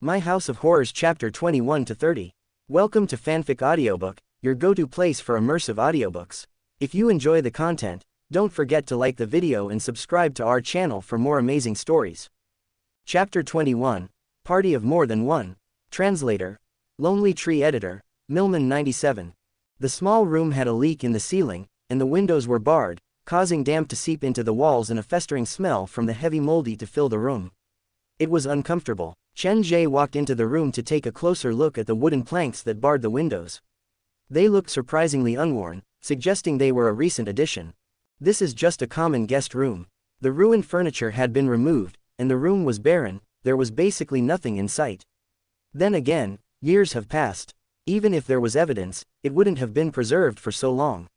My House of Horrors Chapter 21 to 30. Welcome to Fanfic Audiobook, your go-to place for immersive audiobooks. If you enjoy the content, don't forget to like the video and subscribe to our channel for more amazing stories. Chapter 21, Party of More Than One. Translator, Lonely Tree Editor, Millman 97. The small room had a leak in the ceiling, and the windows were barred, causing damp to seep into the walls and a festering smell from the heavy moldy to fill the room. It was uncomfortable. Chen Ge walked into the room to take a closer look at the wooden planks that barred the windows. They looked surprisingly unworn, suggesting they were a recent addition. This is just a common guest room. The ruined furniture had been removed, and the room was barren. There was basically nothing in sight. Then again, years have passed. Even if there was evidence, it wouldn't have been preserved for so long.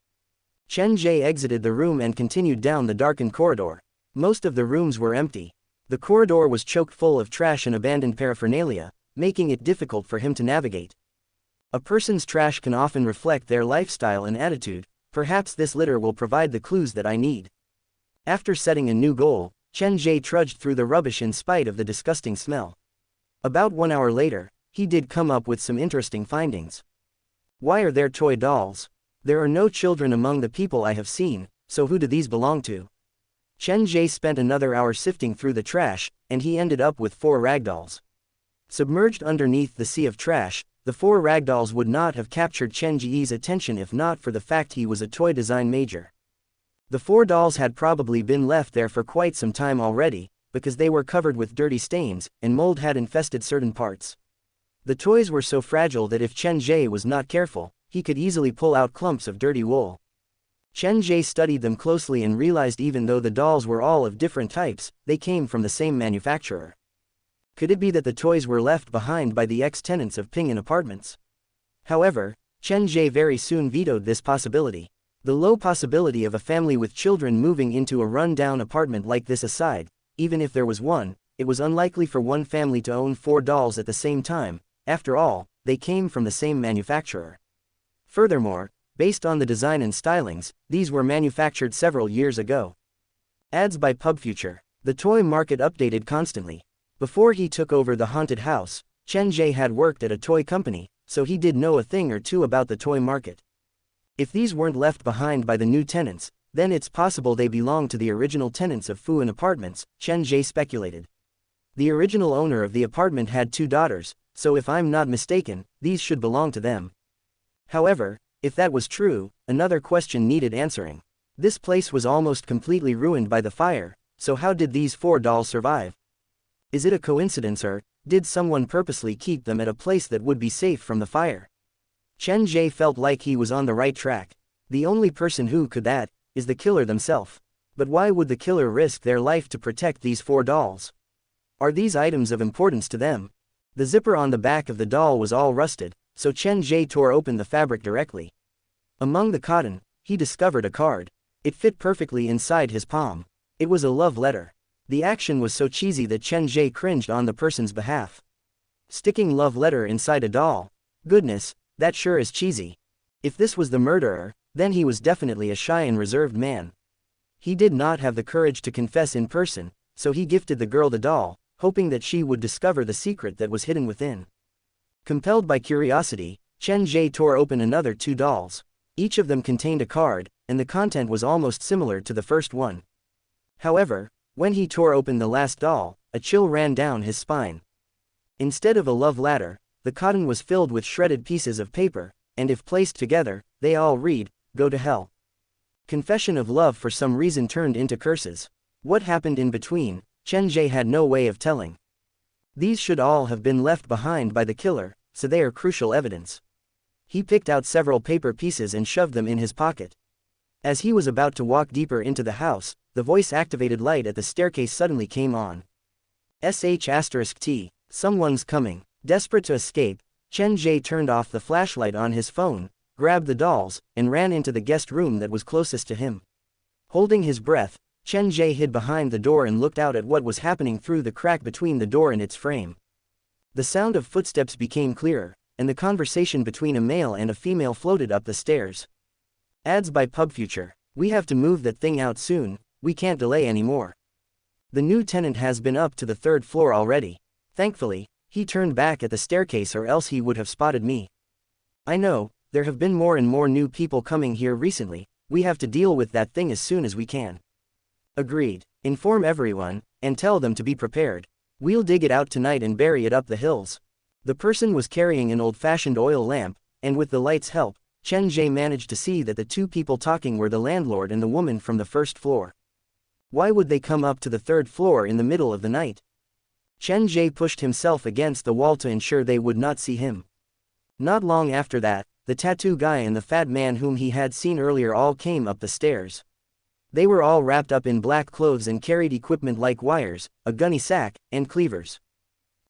Chen Ge exited the room and continued down the darkened corridor. Most of the rooms were empty. The corridor was choked full of trash and abandoned paraphernalia, making it difficult for him to navigate. A person's trash can often reflect their lifestyle and attitude. Perhaps this litter will provide the clues that I need. After setting a new goal, Chen Ge trudged through the rubbish in spite of the disgusting smell. About 1 hour later, he did come up with some interesting findings. Why are there toy dolls? There are no children among the people I have seen, so who do these belong to? Chen Ge spent another hour sifting through the trash, and he ended up with 4 ragdolls. Submerged underneath the sea of trash, the 4 ragdolls would not have captured Chen Ge's attention if not for the fact he was a toy design major. The 4 dolls had probably been left there for quite some time already, because they were covered with dirty stains, and mold had infested certain parts. The toys were so fragile that if Chen Ge was not careful, he could easily pull out clumps of dirty wool. Chen Ge studied them closely and realized even though the dolls were all of different types, they came from the same manufacturer. Could it be that the toys were left behind by the ex-tenants of Ping'an Apartments? However, Chen Ge very soon vetoed this possibility. The low possibility of a family with children moving into a run-down apartment like this aside, even if there was one, it was unlikely for one family to own 4 dolls at the same time. After all, they came from the same manufacturer. Furthermore, based on the design and stylings, these were manufactured several years ago. Ads by PubFuture. The toy market updated constantly. Before he took over the haunted house, Chen Ge had worked at a toy company, so he did know a thing or two about the toy market. If these weren't left behind by the new tenants, then it's possible they belong to the original tenants of Fuan Apartments, Chen Ge speculated. The original owner of the apartment had 2 daughters, so if I'm not mistaken, these should belong to them. However, if that was true, another question needed answering. This place was almost completely ruined by the fire, so how did these 4 dolls survive? Is it a coincidence or did someone purposely keep them at a place that would be safe from the fire? Chen Ge felt like he was on the right track. The only person who could that is the killer themselves. But why would the killer risk their life to protect these 4 dolls? Are these items of importance to them? The zipper on the back of the doll was all rusted, so Chen Ge tore open the fabric directly. Among the cotton, he discovered a card. It fit perfectly inside his palm. It was a love letter. The action was so cheesy that Chen Ge cringed on the person's behalf. Sticking love letter inside a doll? Goodness, that sure is cheesy. If this was the murderer, then he was definitely a shy and reserved man. He did not have the courage to confess in person, so he gifted the girl the doll, hoping that she would discover the secret that was hidden within. Compelled by curiosity, Chen Ge tore open another 2 dolls. Each of them contained a card, and the content was almost similar to the first one. However, when he tore open the last doll, a chill ran down his spine. Instead of a love ladder, the cotton was filled with shredded pieces of paper, and if placed together, they all read, "Go to hell." Confession of love for some reason turned into curses. What happened in between, Chen Ge had no way of telling. These should all have been left behind by the killer, so they are crucial evidence. He picked out several paper pieces and shoved them in his pocket. As he was about to walk deeper into the house, the voice-activated light at the staircase suddenly came on. *T, someone's coming. Desperate to escape, Chen Ge turned off the flashlight on his phone, grabbed the dolls, and ran into the guest room that was closest to him. Holding his breath, Chen Ge hid behind the door and looked out at what was happening through the crack between the door and its frame. The sound of footsteps became clearer, and the conversation between a male and a female floated up the stairs. Ads by PubFuture. We have to move that thing out soon, we can't delay anymore. The new tenant has been up to the 3rd floor already. Thankfully, He turned back at the staircase or else he would have spotted me. I know, there have been more and more new people coming here recently, we have to deal with that thing as soon as we can. Agreed. Inform everyone, and tell them to be prepared. We'll dig it out tonight and bury it up the hills. The person was carrying an old-fashioned oil lamp, and with the light's help, Chen Ge managed to see that the two people talking were the landlord and the woman from the first floor. Why would they come up to the third floor in the middle of the night? Chen Ge pushed himself against the wall to ensure they would not see him. Not long after that, the tattoo guy and the fat man whom he had seen earlier all came up the stairs. They were all wrapped up in black clothes and carried equipment like wires, a gunny sack, and cleavers.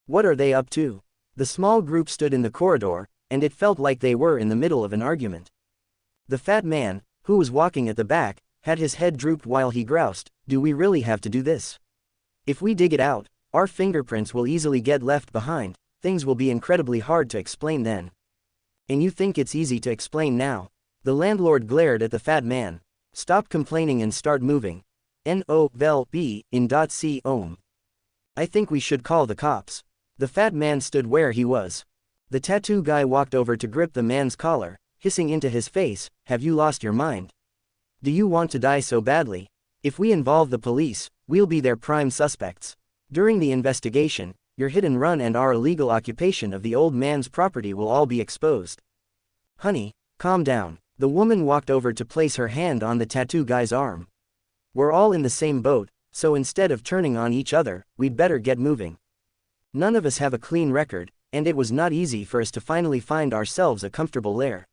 What are they up to? The small group stood in the corridor, and it felt like they were in the middle of an argument. The fat man, who was walking at the back, had his head drooped while he groused, "Do we really have to do this? If we dig it out, our fingerprints will easily get left behind, things will be incredibly hard to explain then." "And you think it's easy to explain now?" The landlord glared at the fat man. "Stop complaining and start moving. No, in .c ohm. I think we should call the cops." The fat man stood where he was. The tattoo guy walked over to grip the man's collar, hissing into his face, "Have you lost your mind? Do you want to die so badly? If we involve the police, we'll be their prime suspects. During the investigation, your hit and run and our illegal occupation of the old man's property will all be exposed." "Honey, calm down." The woman walked over to place her hand on the tattoo guy's arm. "We're all in the same boat, so instead of turning on each other, we'd better get moving. None of us have a clean record, and it was not easy for us to finally find ourselves a comfortable lair.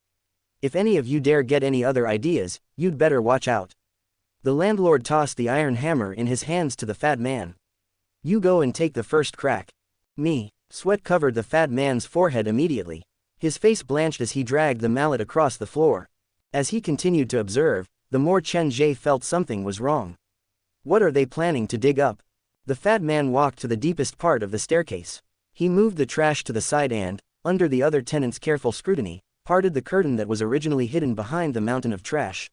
If any of you dare get any other ideas, you'd better watch out." The landlord tossed the iron hammer in his hands to the fat man. "You go and take the first crack." "Me." Sweat covered the fat man's forehead immediately. His face blanched as he dragged the mallet across the floor. As he continued to observe, the more Chen Ge felt something was wrong. What are they planning to dig up? The fat man walked to the deepest part of the staircase. He moved the trash to the side and, under the other tenants' careful scrutiny, parted the curtain that was originally hidden behind the mountain of trash.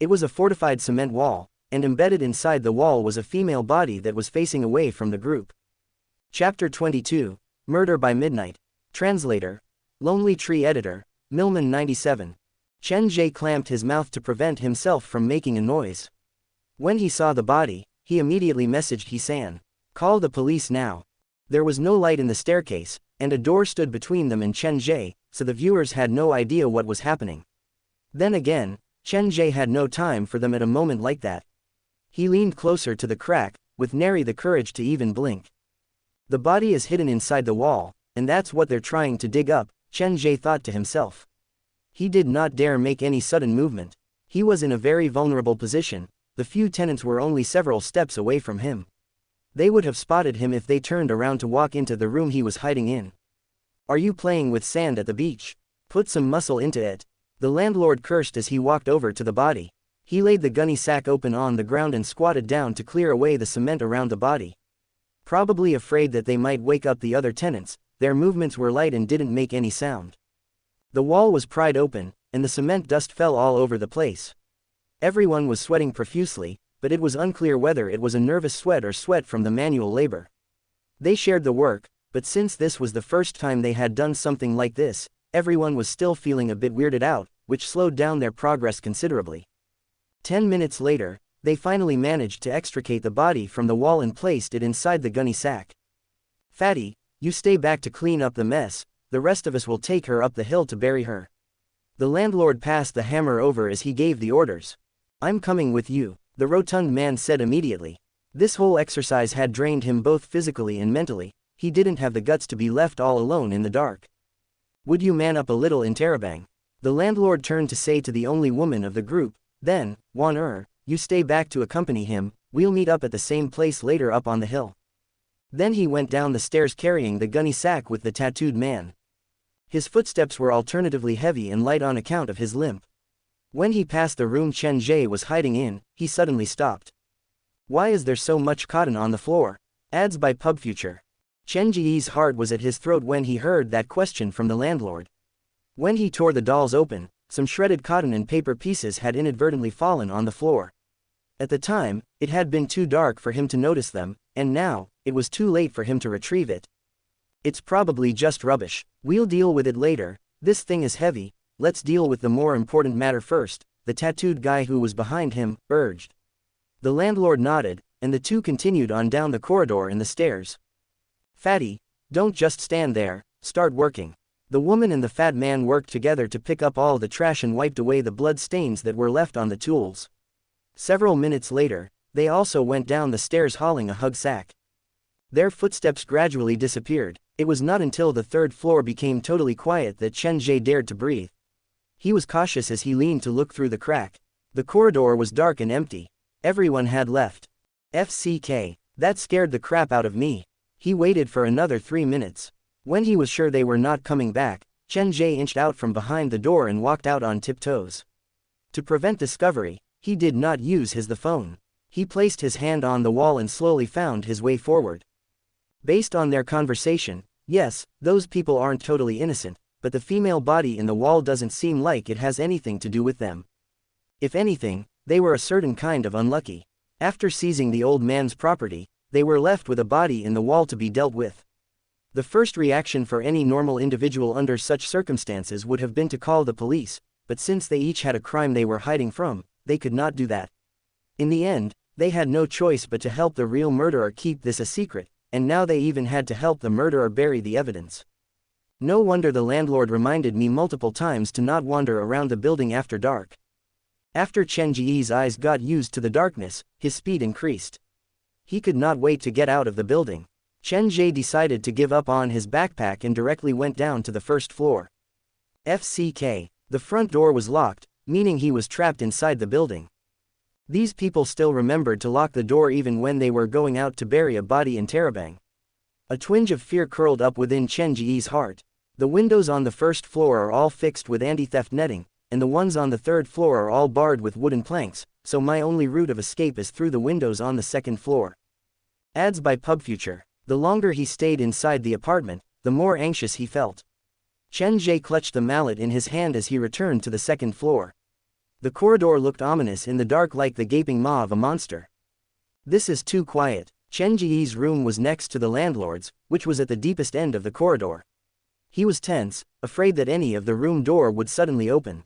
It was a fortified cement wall, and embedded inside the wall was a female body that was facing away from the group. Chapter 22, Murder by Midnight. Translator. Lonely Tree Editor, Millman 97. Chen Ge clamped his mouth to prevent himself from making a noise. When he saw the body, he immediately messaged Seinen. "Call the police now." There was no light in the staircase, and a door stood between them and Chen Ge, so the viewers had no idea what was happening. Then again, Chen Ge had no time for them at a moment like that. He leaned closer to the crack, with nary the courage to even blink. The body is hidden inside the wall, and that's what they're trying to dig up, Chen Ge thought to himself. He did not dare make any sudden movement. He was in a very vulnerable position, the few tenants were only several steps away from him. They would have spotted him if they turned around to walk into the room he was hiding in. "Are you playing with sand at the beach? Put some muscle into it." The landlord cursed as he walked over to the body. He laid the gunny sack open on the ground and squatted down to clear away the cement around the body. Probably afraid that they might wake up the other tenants, their movements were light and didn't make any sound. The wall was pried open, and the cement dust fell all over the place. Everyone was sweating profusely, but it was unclear whether it was a nervous sweat or sweat from the manual labor. They shared the work, but since this was the first time they had done something like this, everyone was still feeling a bit weirded out, which slowed down their progress considerably. 10 minutes later, they finally managed to extricate the body from the wall and placed it inside the gunny sack. "Fatty, you stay back to clean up the mess, the rest of us will take her up the hill to bury her." The landlord passed the hammer over as he gave the orders. "I'm coming with you," the rotund man said immediately. This whole exercise had drained him both physically and mentally, he didn't have the guts to be left all alone in the dark. "Would you man up a little interrobang?" The landlord turned to say to the only woman of the group, then, "Wan you stay back to accompany him, we'll meet up at the same place later up on the hill." Then he went down the stairs carrying the gunny sack with the tattooed man. His footsteps were alternatively heavy and light on account of his limp. When he passed the room Chen Ge was hiding in, he suddenly stopped. "Why is there so much cotton on the floor?" Ads by PubFuture. Chen Ge's heart was at his throat when he heard that question from the landlord. When he tore the dolls open, some shredded cotton and paper pieces had inadvertently fallen on the floor. At the time, it had been too dark for him to notice them, and now, it was too late for him to retrieve it. It's probably just rubbish. We'll deal with it later. This thing is heavy. Let's deal with the more important matter first, the tattooed guy who was behind him urged. The landlord nodded, and the two continued on down the corridor and the stairs. Fatty, don't just stand there, start working. The woman and the fat man worked together to pick up all the trash and wiped away the blood stains that were left on the tools. Several minutes later, they also went down the stairs hauling a hug sack. Their footsteps gradually disappeared. It was not until the third floor became totally quiet that Chen Ge dared to breathe. He was cautious as he leaned to look through the crack. The corridor was dark and empty. Everyone had left. FCK. That scared the crap out of me. He waited for another 3 minutes. When he was sure they were not coming back, Chen Ge inched out from behind the door and walked out on tiptoes. To prevent discovery, he did not use the phone. He placed his hand on the wall and slowly found his way forward. Based on their conversation, yes, those people aren't totally innocent, but the female body in the wall doesn't seem like it has anything to do with them. If anything, they were a certain kind of unlucky. After seizing the old man's property, they were left with a body in the wall to be dealt with. The first reaction for any normal individual under such circumstances would have been to call the police, but since they each had a crime they were hiding from, they could not do that. In the end, they had no choice but to help the real murderer keep this a secret, and now they even had to help the murderer bury the evidence. No wonder the landlord reminded me multiple times to not wander around the building after dark. After Chen Ge's eyes got used to the darkness, his speed increased. He could not wait to get out of the building. Chen Ge decided to give up on his backpack and directly went down to the first floor. FCK. The front door was locked, meaning he was trapped inside the building. These people still remembered to lock the door even when they were going out to bury a body in Terabang. A twinge of fear curled up within Chen Ge's heart. The windows on the first floor are all fixed with anti-theft netting, and the ones on the third floor are all barred with wooden planks, so my only route of escape is through the windows on the second floor. Ads by PubFuture. The longer he stayed inside the apartment, the more anxious he felt. Chen Ge clutched the mallet in his hand as he returned to the second floor. The corridor looked ominous in the dark like the gaping maw of a monster. This is too quiet. Chen Ge's room was next to the landlord's, which was at the deepest end of the corridor. He was tense, afraid that any of the room door would suddenly open.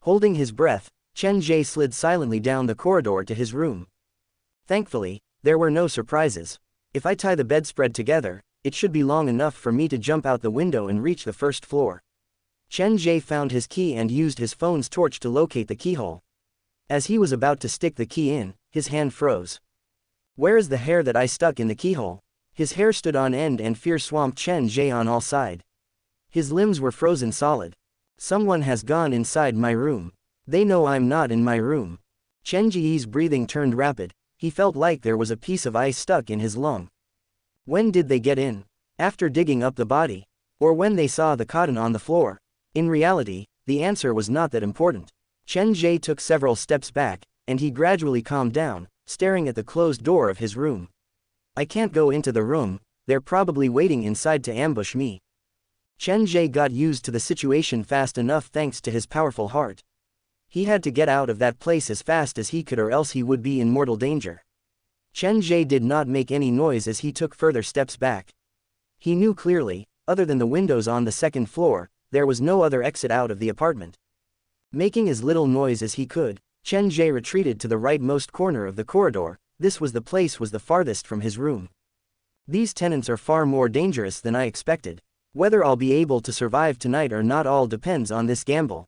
Holding his breath, Chen Ge slid silently down the corridor to his room. Thankfully, there were no surprises. If I tie the bedspread together, it should be long enough for me to jump out the window and reach the first floor. Chen Ge found his key and used his phone's torch to locate the keyhole. As he was about to stick the key in, his hand froze. Where is the hair that I stuck in the keyhole? His hair stood on end and fear swamped Chen Ge on all sides. His limbs were frozen solid. Someone has gone inside my room. They know I'm not in my room. Chen Ge's breathing turned rapid. He felt like there was a piece of ice stuck in his lung. When did they get in? After digging up the body? Or when they saw the cotton on the floor? In reality, the answer was not that important. Chen Ge took several steps back, and he gradually calmed down, staring at the closed door of his room. I can't go into the room, they're probably waiting inside to ambush me. Chen Ge got used to the situation fast enough thanks to his powerful heart. He had to get out of that place as fast as he could or else he would be in mortal danger. Chen Ge did not make any noise as he took further steps back. He knew clearly, other than the windows on the second floor, there was no other exit out of the apartment. Making as little noise as he could, Chen Ge retreated to the rightmost corner of the corridor. This was the farthest from his room. These tenants are far more dangerous than I expected. Whether I'll be able to survive tonight or not all depends on this gamble.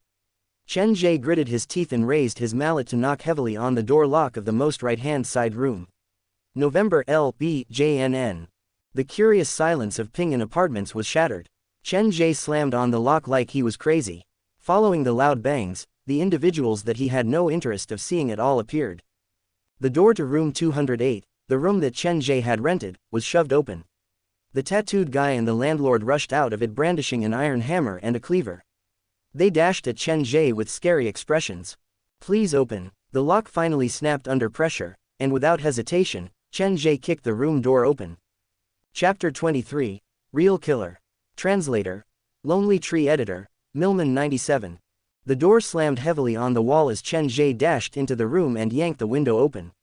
Chen Ge gritted his teeth and raised his mallet to knock heavily on the door lock of the most right-hand side room. November LBJNN. The curious silence of Ping'an Apartments was shattered. Chen Ge slammed on the lock like he was crazy. Following the loud bangs, the individuals that he had no interest of seeing at all appeared. The door to room 208, the room that Chen Ge had rented, was shoved open. The tattooed guy and the landlord rushed out of it brandishing an iron hammer and a cleaver. They dashed at Chen Ge with scary expressions. Please open. The lock finally snapped under pressure, and without hesitation, Chen Ge kicked the room door open. Chapter 23. Real Killer. Translator. Lonely Tree Editor. Millman 97. The door slammed heavily on the wall as Chen Ge dashed into the room and yanked the window open.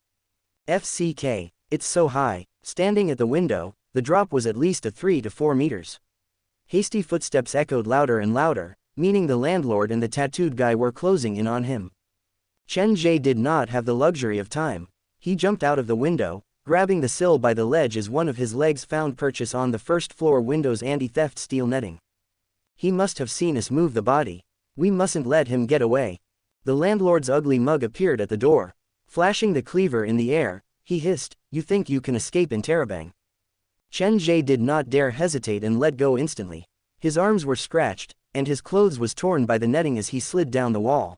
FCK. It's so high. Standing at the window, The drop was at least 3 to 4 meters. Hasty footsteps echoed louder and louder, meaning the landlord and the tattooed guy were closing in on him. Chen Ge did not have the luxury of time. He jumped out of the window, grabbing the sill by the ledge as one of his legs found purchase on the first floor window's anti-theft steel netting. He must have seen us move the body. We mustn't let him get away. The landlord's ugly mug appeared at the door. Flashing the cleaver in the air, he hissed, "You think you can escape in Terabang?" Chen Ge did not dare hesitate and let go instantly. His arms were scratched, and his clothes was torn by the netting as he slid down the wall.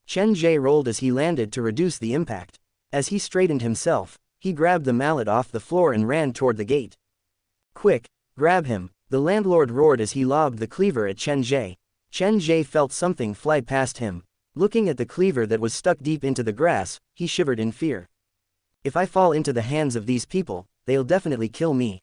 Chen Ge rolled as he landed to reduce the impact. As he straightened himself, he grabbed the mallet off the floor and ran toward the gate. "Quick, grab him," the landlord roared as he lobbed the cleaver at Chen Ge. Chen Ge felt something fly past him. Looking at the cleaver that was stuck deep into the grass, he shivered in fear. "If I fall into the hands of these people, they'll definitely kill me."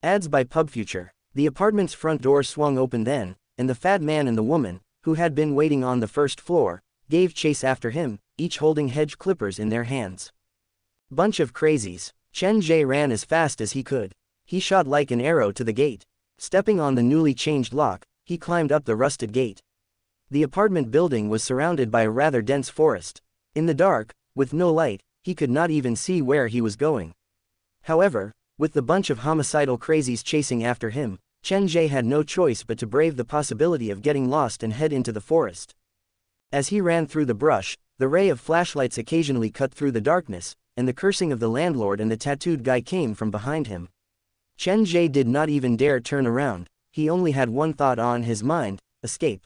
Ads by PubFuture. The apartment's front door swung open then, and the fat man and the woman, who had been waiting on the first floor, gave chase after him, each holding hedge clippers in their hands. Bunch of crazies. Chen Ge ran as fast as he could. He shot like an arrow to the gate. Stepping on the newly changed lock, he climbed up the rusted gate. The apartment building was surrounded by a rather dense forest. In the dark, with no light, he could not even see where he was going. However, with the bunch of homicidal crazies chasing after him, Chen Ge had no choice but to brave the possibility of getting lost and head into the forest. As he ran through the brush, the ray of flashlights occasionally cut through the darkness, and the cursing of the landlord and the tattooed guy came from behind him. Chen Ge did not even dare turn around. He only had one thought on his mind: escape.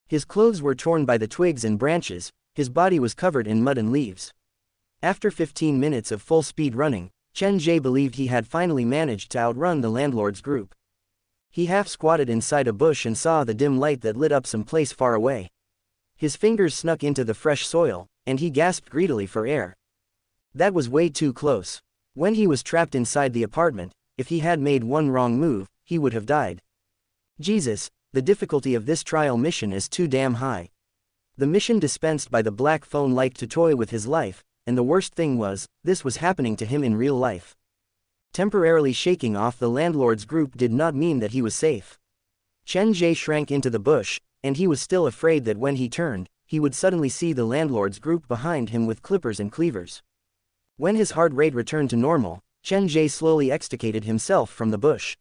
His clothes were torn by the twigs and branches, his body was covered in mud and leaves. After 15 minutes of full-speed running, Chen Ge believed he had finally managed to outrun the landlord's group. He half-squatted inside a bush and saw the dim light that lit up some place far away. His fingers snuck into the fresh soil, and he gasped greedily for air. That was way too close. When he was trapped inside the apartment, if he had made one wrong move, he would have died. Jesus, the difficulty of this trial mission is too damn high. The mission dispensed by the black phone liked to toy with his life, and the worst thing was, this was happening to him in real life. Temporarily shaking off the landlord's group did not mean that he was safe. Chen Ge shrank into the bush, and he was still afraid that when he turned, he would suddenly see the landlord's group behind him with clippers and cleavers. When his heart rate returned to normal, Chen Ge slowly extricated himself from the bush.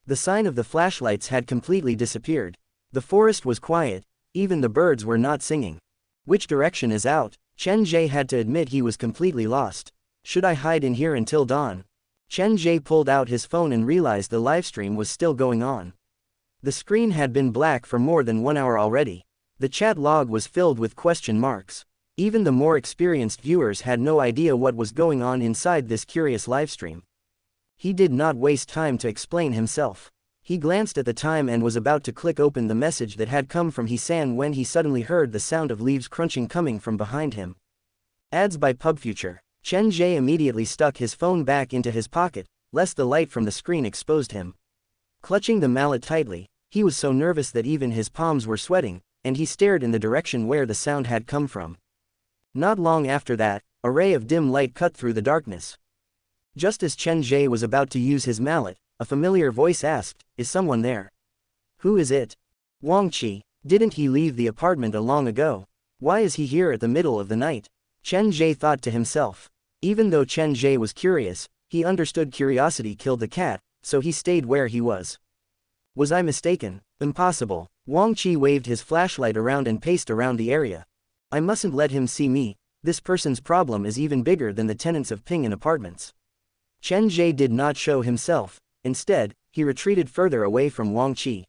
The sign of the flashlights had completely disappeared. The forest was quiet, even the birds were not singing. Which direction is out? Chen Ge had to admit he was completely lost. Should I hide in here until dawn? Chen Ge pulled out his phone and realized the livestream was still going on. The screen had been black for more than 1 hour already. The chat log was filled with question marks. Even the more experienced viewers had no idea what was going on inside this curious livestream. He did not waste time to explain himself. He glanced at the time and was about to click open the message that had come from Seinen when he suddenly heard the sound of leaves crunching coming from behind him. Ads by PubFuture. Chen Ge immediately stuck his phone back into his pocket, lest the light from the screen exposed him. Clutching the mallet tightly, he was so nervous that even his palms were sweating, and he stared in the direction where the sound had come from. Not long after that, a ray of dim light cut through the darkness. Just as Chen Ge was about to use his mallet, a familiar voice asked, "Is someone there?" "Who is it?" "Wang Qi. Didn't he leave the apartment long ago? Why is he here at the middle of the night?" Chen Ge thought to himself. Even though Chen Ge was curious, he understood curiosity killed the cat, so he stayed where he was. Was I mistaken? Impossible. Wang Qi waved his flashlight around and paced around the area. I mustn't let him see me. This person's problem is even bigger than the tenants of Ping'an apartments. Chen Ge did not show himself. Instead, he retreated further away from Wang Qi.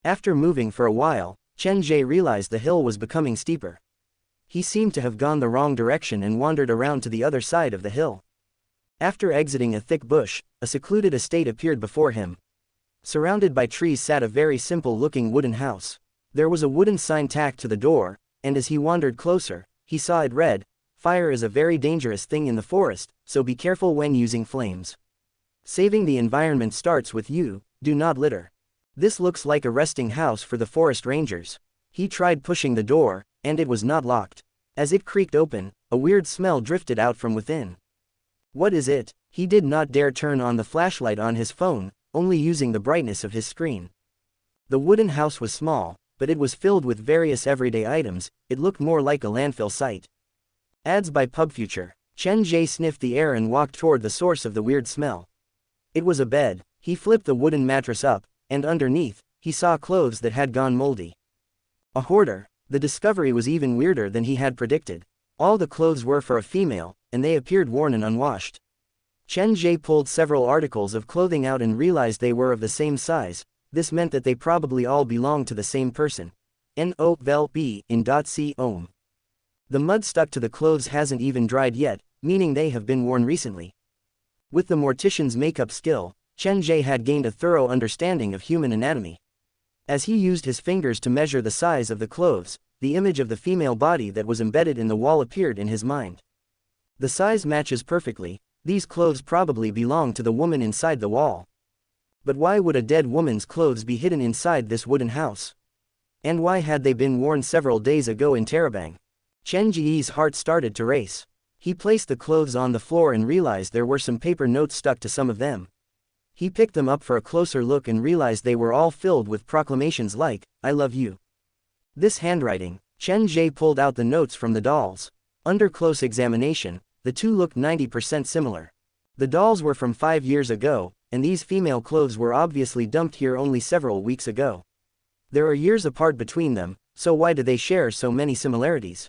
After moving for a while, Chen Ge realized the hill was becoming steeper. He seemed to have gone the wrong direction and wandered around to the other side of the hill. After exiting a thick bush, a secluded estate appeared before him. Surrounded by trees sat a very simple-looking wooden house. There was a wooden sign tacked to the door, and as he wandered closer, he saw it read, "Fire is a very dangerous thing in the forest, so be careful when using flames. Saving the environment starts with you, do not litter." This looks like a resting house for the forest rangers. He tried pushing the door, and it was not locked. As it creaked open, a weird smell drifted out from within. "What is it?" He did not dare turn on the flashlight on his phone, only using the brightness of his screen. The wooden house was small, but it was filled with various everyday items. It looked more like a landfill site. Ads by PubFuture. Chen Ge sniffed the air and walked toward the source of the weird smell. It was a bed. He flipped the wooden mattress up, and underneath, he saw clothes that had gone moldy. A hoarder. The discovery was even weirder than he had predicted. All the clothes were for a female, and they appeared worn and unwashed. Chen Ge pulled several articles of clothing out and realized they were of the same size. This meant that they probably all belonged to the same person. No-vel-b in .c ohm. The mud stuck to the clothes hasn't even dried yet, meaning they have been worn recently. With the mortician's makeup skill, Chen Ge had gained a thorough understanding of human anatomy. As he used his fingers to measure the size of the clothes, the image of the female body that was embedded in the wall appeared in his mind. The size matches perfectly. These clothes probably belong to the woman inside the wall. But why would a dead woman's clothes be hidden inside this wooden house? And why had they been worn several days ago in Tarabang? Chen Ge's heart started to race. He placed the clothes on the floor and realized there were some paper notes stuck to some of them. He picked them up for a closer look and realized they were all filled with proclamations like, "I love you." This handwriting. Chen Ge pulled out the notes from the dolls. Under close examination, the two looked 90% similar. The dolls were from 5 years ago, and these female clothes were obviously dumped here only several weeks ago. There are years apart between them, so why do they share so many similarities?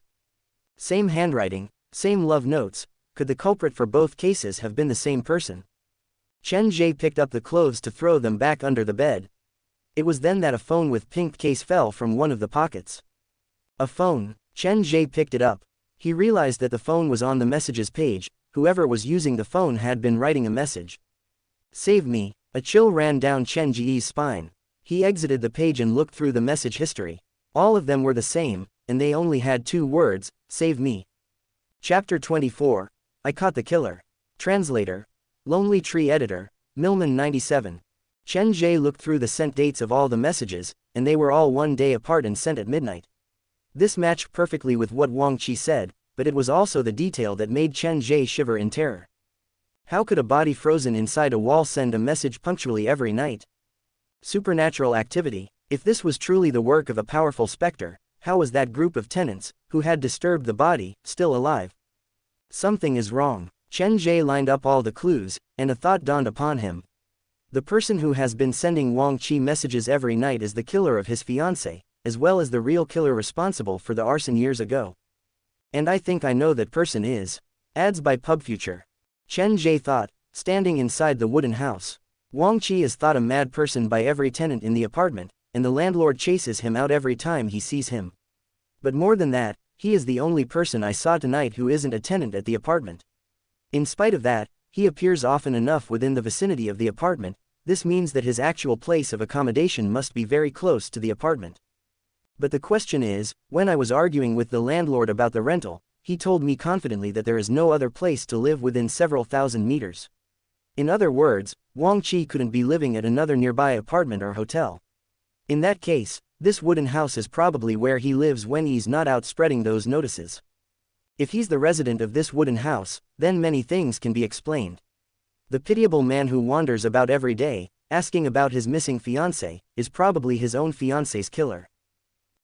Same handwriting, same love notes. Could the culprit for both cases have been the same person? Chen Ge picked up the clothes to throw them back under the bed. It was then that a phone with pink case fell from one of the pockets. A phone. Chen Ge picked it up. He realized that the phone was on the messages page. Whoever was using the phone had been writing a message. "Save me." A chill ran down Chen Ge's spine. He exited the page and looked through the message history. All of them were the same, and they only had 2 words, "Save me." Chapter 24. I Caught the Killer. Translator. Lonely Tree Editor. Millman 97. Chen Ge looked through the sent dates of all the messages, and they were all 1 day apart and sent at midnight. This matched perfectly with what Wang Qi said, but it was also the detail that made Chen Ge shiver in terror. How could a body frozen inside a wall send a message punctually every night? Supernatural activity. If this was truly the work of a powerful specter, how was that group of tenants, who had disturbed the body, still alive? Something is wrong. Chen Ge lined up all the clues, and a thought dawned upon him. The person who has been sending Wang Qi messages every night is the killer of his fiancée, as well as the real killer responsible for the arson years ago. And I think I know that person is. Ads by PubFuture. Chen Ge thought, standing inside the wooden house. Wang Qi is thought a mad person by every tenant in the apartment, and the landlord chases him out every time he sees him. But more than that, he is the only person I saw tonight who isn't a tenant at the apartment. In spite of that, he appears often enough within the vicinity of the apartment. This means that his actual place of accommodation must be very close to the apartment. But the question is, when I was arguing with the landlord about the rental, he told me confidently that there is no other place to live within several thousand meters. In other words, Wang Qi couldn't be living at another nearby apartment or hotel. In that case, this wooden house is probably where he lives when he's not out spreading those notices. If he's the resident of this wooden house, then many things can be explained. The pitiable man who wanders about every day, asking about his missing fiancée, is probably his own fiancée's killer.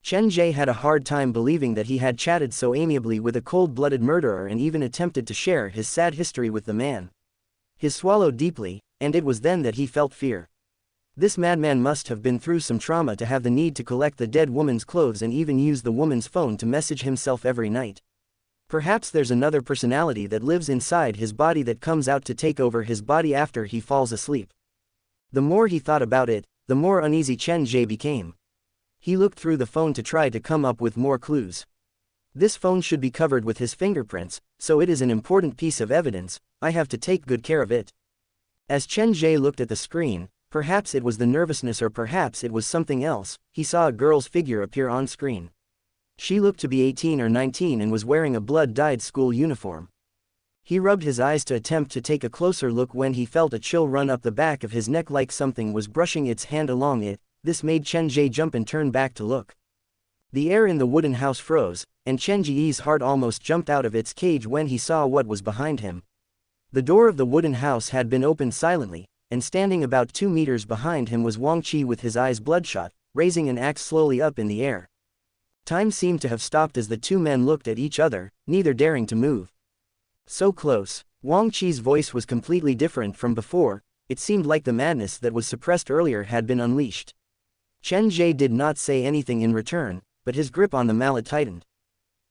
Chen Ge had a hard time believing that he had chatted so amiably with a cold-blooded murderer and even attempted to share his sad history with the man. He swallowed deeply, and it was then that he felt fear. This madman must have been through some trauma to have the need to collect the dead woman's clothes and even use the woman's phone to message himself every night. Perhaps there's another personality that lives inside his body that comes out to take over his body after he falls asleep. The more he thought about it, the more uneasy Chen Ge became. He looked through the phone to try to come up with more clues. This phone should be covered with his fingerprints, so it is an important piece of evidence. I have to take good care of it. As Chen Ge looked at the screen, perhaps it was the nervousness or perhaps it was something else, he saw a girl's figure appear on screen. She looked to be 18 or 19 and was wearing a blood-dyed school uniform. He rubbed his eyes to attempt to take a closer look when he felt a chill run up the back of his neck like something was brushing its hand along it. This made Chen Ge jump and turn back to look. The air in the wooden house froze, and Chen Ge's heart almost jumped out of its cage when he saw what was behind him. The door of the wooden house had been opened silently, and standing about 2 meters behind him was Wang Qi with his eyes bloodshot, raising an axe slowly up in the air. Time seemed to have stopped as the two men looked at each other, neither daring to move. So close. Wang Qi's voice was completely different from before. It seemed like the madness that was suppressed earlier had been unleashed. Chen Ge did not say anything in return, but his grip on the mallet tightened.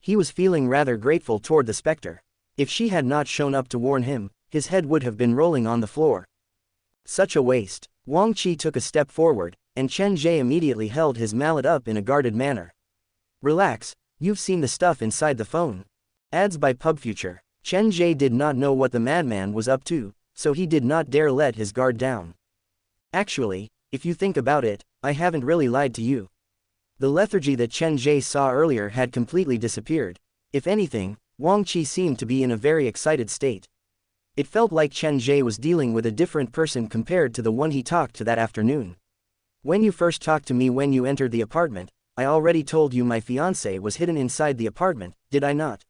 He was feeling rather grateful toward the specter. If she had not shown up to warn him, his head would have been rolling on the floor. Such a waste. Wang Qi took a step forward, and Chen Ge immediately held his mallet up in a guarded manner. Relax, you've seen the stuff inside the phone. Ads by PubFuture. Chen Ge did not know what the madman was up to, so he did not dare let his guard down. Actually, if you think about it, I haven't really lied to you. The lethargy that Chen Ge saw earlier had completely disappeared. If anything, Wang Qi seemed to be in a very excited state. It felt like Chen Ge was dealing with a different person compared to the one he talked to that afternoon. When you first talked to me when you entered the apartment, I already told you my fiancé was hidden inside the apartment, did I not?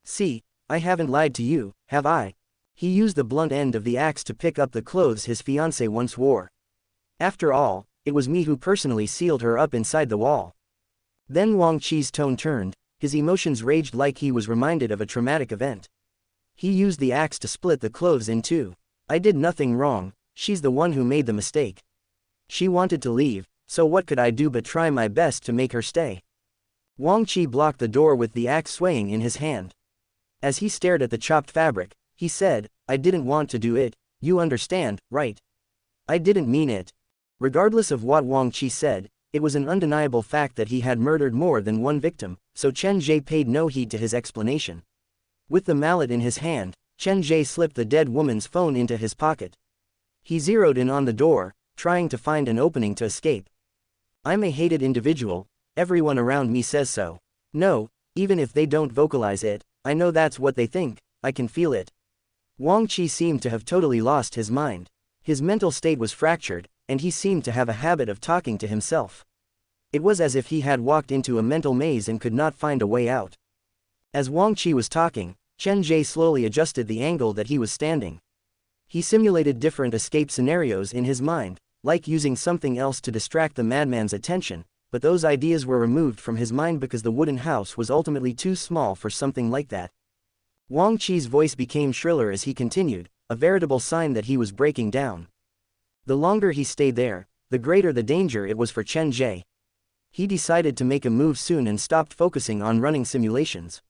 See, I haven't lied to you, have I? He used the blunt end of the axe to pick up the clothes his fiancé once wore. After all, it was me who personally sealed her up inside the wall. Then Wang Qi's tone turned, his emotions raged like he was reminded of a traumatic event. He used the axe to split the clothes in two. I did nothing wrong, she's the one who made the mistake. She wanted to leave, so what could I do but try my best to make her stay? Wang Qi blocked the door with the axe swaying in his hand. As he stared at the chopped fabric, he said, I didn't want to do it, you understand, right? I didn't mean it. Regardless of what Wang Qi said, it was an undeniable fact that he had murdered more than one victim, so Chen Ge paid no heed to his explanation. With the mallet in his hand, Chen Ge slipped the dead woman's phone into his pocket. He zeroed in on the door, trying to find an opening to escape. I'm a hated individual, everyone around me says so. No, even if they don't vocalize it, I know that's what they think, I can feel it. Wang Qi seemed to have totally lost his mind. His mental state was fractured, and he seemed to have a habit of talking to himself. It was as if he had walked into a mental maze and could not find a way out. As Wang Qi was talking, Chen Ge slowly adjusted the angle that he was standing. He simulated different escape scenarios in his mind, like using something else to distract the madman's attention, but those ideas were removed from his mind because the wooden house was ultimately too small for something like that. Wang Qi's voice became shriller as he continued, a veritable sign that he was breaking down. The longer he stayed there, the greater the danger it was for Chen Ge. He decided to make a move soon and stopped focusing on running simulations.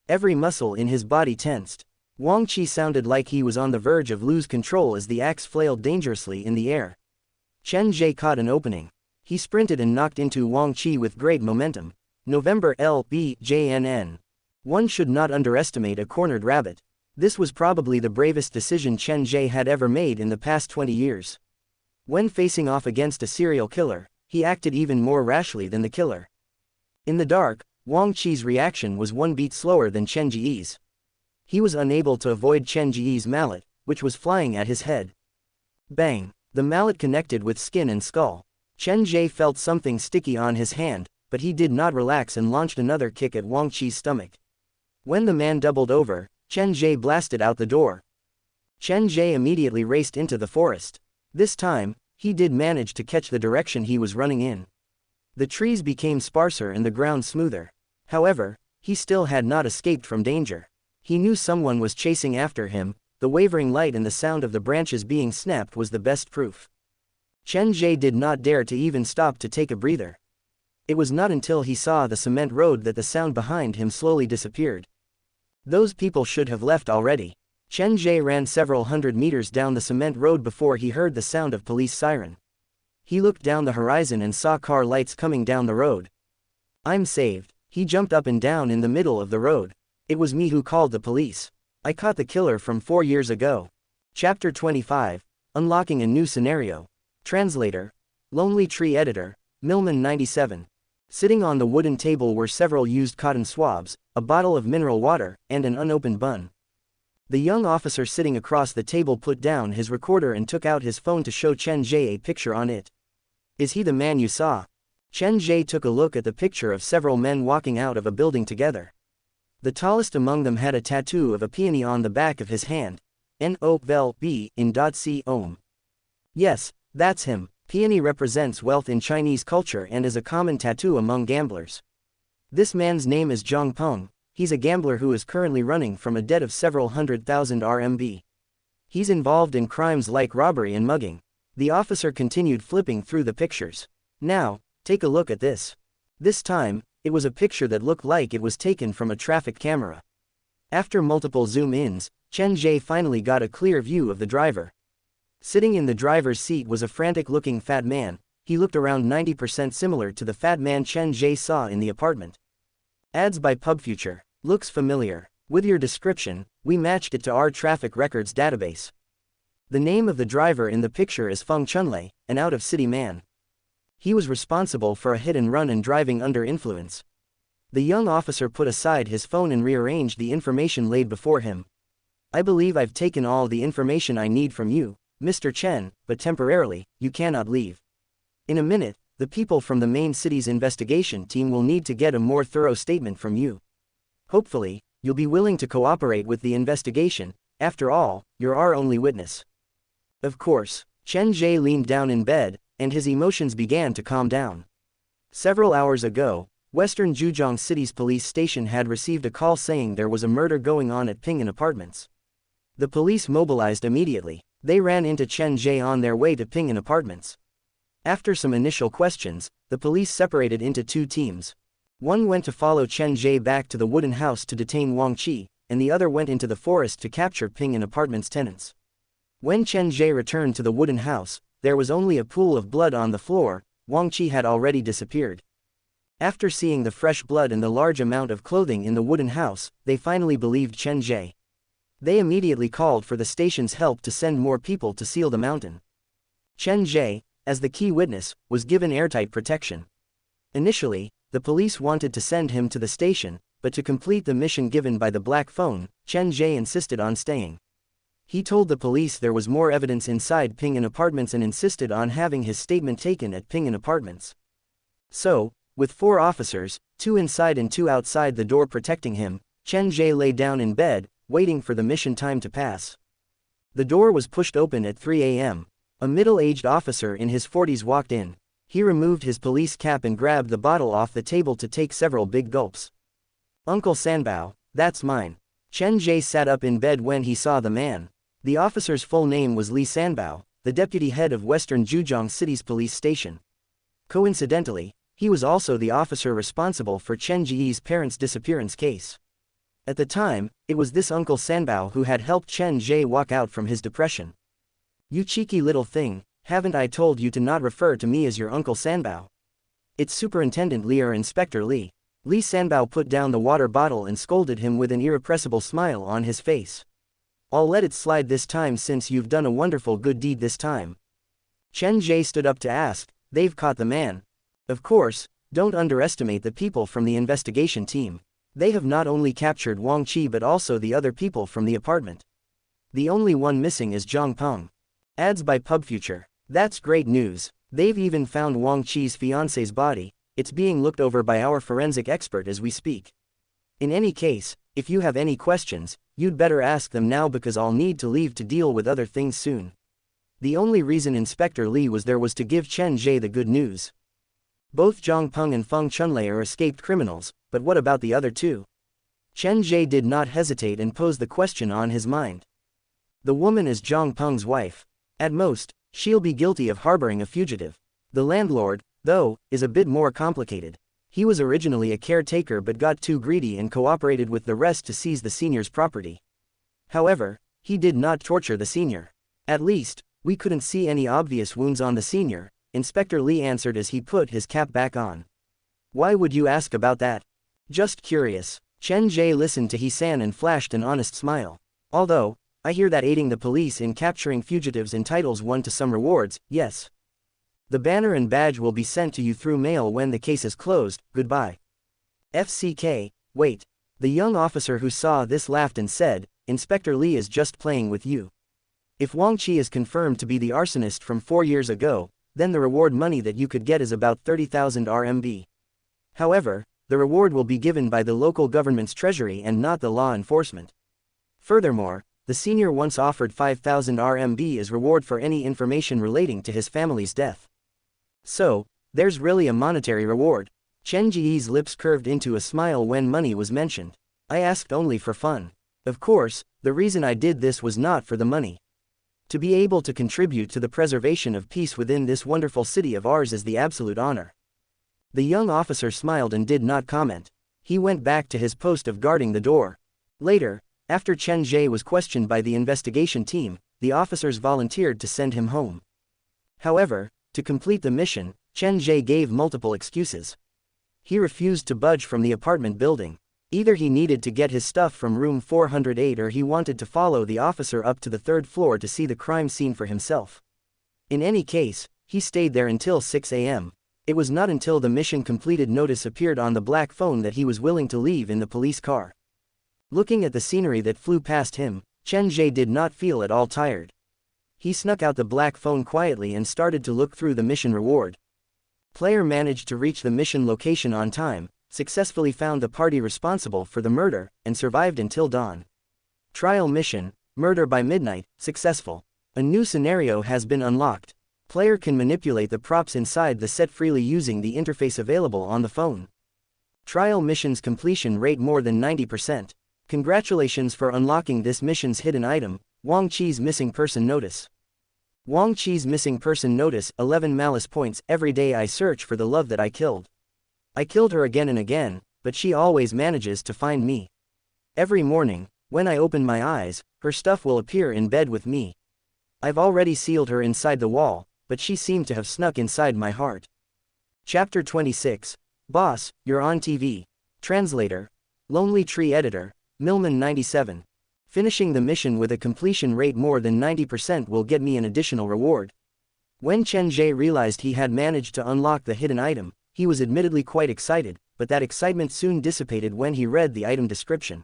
Every muscle in his body tensed. Wang Qi sounded like he was on the verge of lose control as the axe flailed dangerously in the air. Chen Ge caught an opening. He sprinted and knocked into Wang Qi with great momentum. November LBJNN. One should not underestimate a cornered rabbit. This was probably the bravest decision Chen Ge had ever made in the past 20 years. When facing off against a serial killer, he acted even more rashly than the killer. In the dark, Wang Qi's reaction was one beat slower than Chen Ge's. He was unable to avoid Chen Ge's mallet, which was flying at his head. Bang! The mallet connected with skin and skull. Chen Ge felt something sticky on his hand, but he did not relax and launched another kick at Wang Qi's stomach. When the man doubled over, Chen Ge blasted out the door. Chen Ge immediately raced into the forest. This time, he did manage to catch the direction he was running in. The trees became sparser and the ground smoother. However, he still had not escaped from danger. He knew someone was chasing after him. The wavering light and the sound of the branches being snapped was the best proof. Chen Ge did not dare to even stop to take a breather. It was not until he saw the cement road that the sound behind him slowly disappeared. Those people should have left already. Chen Ge ran several hundred meters down the cement road before he heard the sound of police siren. He looked down the horizon and saw car lights coming down the road. I'm saved. He jumped up and down in the middle of the road. It was me who called the police. I caught the killer from 4 years ago. Chapter 25, Unlocking a New Scenario. Translator, Lonely Tree Editor, Millman 97. Sitting on the wooden table were several used cotton swabs, a bottle of mineral water, and an unopened bun. The young officer sitting across the table put down his recorder and took out his phone to show Chen Ge a picture on it. Is he the man you saw? Chen Ge took a look at the picture of several men walking out of a building together. The tallest among them had a tattoo of a peony on the back of his hand, no vel b in c ohm. Yes, that's him. Peony represents wealth in Chinese culture and is a common tattoo among gamblers. This man's name is Zhang Peng. He's a gambler who is currently running from a debt of several 100,000 RMB. He's involved in crimes like robbery and mugging. The officer continued flipping through the pictures. Now, take a look at this. This time, it was a picture that looked like it was taken from a traffic camera. After multiple zoom-ins, Chen Ge finally got a clear view of the driver. Sitting in the driver's seat was a frantic-looking fat man. He looked around 90% similar to the fat man Chen Ge saw in the apartment. Ads by PubFuture. Looks familiar. With your description, we matched it to our traffic records database. The name of the driver in the picture is Feng Chunlei, an out-of-city man. He was responsible for a hit-and-run and driving under influence. The young officer put aside his phone and rearranged the information laid before him. I believe I've taken all the information I need from you, Mr. Chen, but temporarily, you cannot leave. In a minute, the people from the main city's investigation team will need to get a more thorough statement from you. Hopefully, you'll be willing to cooperate with the investigation. After all, you're our only witness. Of course. Chen Ge leaned down in bed, and his emotions began to calm down. Several hours ago, Western Zhujiang City's police station had received a call saying there was a murder going on at Ping'an Apartments. The police mobilized immediately. They ran into Chen Ge on their way to Ping'an Apartments. After some initial questions, the police separated into two teams. One went to follow Chen Ge back to the wooden house to detain Wang Qi, and the other went into the forest to capture Ping'an Apartments tenants. When Chen Ge returned to the wooden house, there was only a pool of blood on the floor. Wang Qi had already disappeared. After seeing the fresh blood and the large amount of clothing in the wooden house, they finally believed Chen Ge. They immediately called for the station's help to send more people to seal the mountain. Chen Ge, as the key witness, was given airtight protection. Initially, the police wanted to send him to the station, but to complete the mission given by the black phone, Chen Ge insisted on staying. He told the police there was more evidence inside Ping'an Apartments and insisted on having his statement taken at Ping'an Apartments. So, with 4 officers, 2 inside and 2 outside the door protecting him, Chen Ge lay down in bed, waiting for the mission time to pass. The door was pushed open at 3 a.m. A middle-aged officer in his 40s walked in. He removed his police cap and grabbed the bottle off the table to take several big gulps. Uncle Sanbao, that's mine. Chen Ge sat up in bed when he saw the man. The officer's full name was Li Sanbao, the deputy head of Western Zhujiang City's police station. Coincidentally, he was also the officer responsible for Chen Ge's parents' disappearance case. At the time, it was this Uncle Sanbao who had helped Chen Ge walk out from his depression. You cheeky little thing, haven't I told you to not refer to me as your Uncle Sanbao? It's Superintendent Li or Inspector Li. Li Sanbao put down the water bottle and scolded him with an irrepressible smile on his face. I'll let it slide this time since you've done a wonderful good deed this time. Chen Ge stood up to ask, they've caught the man. Of course, don't underestimate the people from the investigation team. They have not only captured Wang Qi but also the other people from the apartment. The only one missing is Zhang Peng. Ads by PubFuture. That's great news. They've even found Wang Qi's fiancé's body. It's being looked over by our forensic expert as we speak. In any case, if you have any questions, you'd better ask them now because I'll need to leave to deal with other things soon. The only reason Inspector Li was there was to give Chen Ge the good news. Both Zhang Peng and Feng Chunlei are escaped criminals, but what about the other 2? Chen Ge did not hesitate and posed the question on his mind. The woman is Zhang Peng's wife. At most, she'll be guilty of harboring a fugitive. The landlord, though, is a bit more complicated. He was originally a caretaker but got too greedy and cooperated with the rest to seize the senior's property. However, he did not torture the senior. At least, we couldn't see any obvious wounds on the senior, Inspector Li answered as he put his cap back on. Why would you ask about that? Just curious. Chen Ge listened to Seinen and flashed an honest smile. Although, I hear that aiding the police in capturing fugitives entitles one to some rewards, yes. The banner and badge will be sent to you through mail when the case is closed. Goodbye. FCK, wait. The young officer who saw this laughed and said, Inspector Li is just playing with you. If Wang Qi is confirmed to be the arsonist from 4 years ago, then the reward money that you could get is about 30,000 RMB. However, the reward will be given by the local government's treasury and not the law enforcement. Furthermore, the senior once offered 5,000 RMB as reward for any information relating to his family's death. So, there's really a monetary reward. Chen Ge's lips curved into a smile when money was mentioned. I asked only for fun. Of course, the reason I did this was not for the money. To be able to contribute to the preservation of peace within this wonderful city of ours is the absolute honor. The young officer smiled and did not comment. He went back to his post of guarding the door. Later, after Chen Ge was questioned by the investigation team, the officers volunteered to send him home. However, to complete the mission, Chen Ge gave multiple excuses. He refused to budge from the apartment building. Either he needed to get his stuff from room 408 or he wanted to follow the officer up to the third floor to see the crime scene for himself. In any case, he stayed there until 6 a.m. It was not until the mission completed notice appeared on the black phone that he was willing to leave in the police car. Looking at the scenery that flew past him, Chen Ge did not feel at all tired. He snuck out the black phone quietly and started to look through the mission reward. Player managed to reach the mission location on time, successfully found the party responsible for the murder, and survived until dawn. Trial mission, murder by midnight, successful. A new scenario has been unlocked. Player can manipulate the props inside the set freely using the interface available on the phone. Trial mission's completion rate more than 90%. Congratulations for unlocking this mission's hidden item, Wang Qi's missing person notice. Wang Qi's missing person notice, 11 malice points. Every day I search for the love that I killed. I killed her again and again, but she always manages to find me. Every morning, when I open my eyes, her stuff will appear in bed with me. I've already sealed her inside the wall, but she seemed to have snuck inside my heart. Chapter 26. Boss, you're on TV. Translator. Lonely Tree Editor. Millman 97. Finishing the mission with a completion rate more than 90% will get me an additional reward. When Chen Ge realized he had managed to unlock the hidden item, he was admittedly quite excited, but that excitement soon dissipated when he read the item description.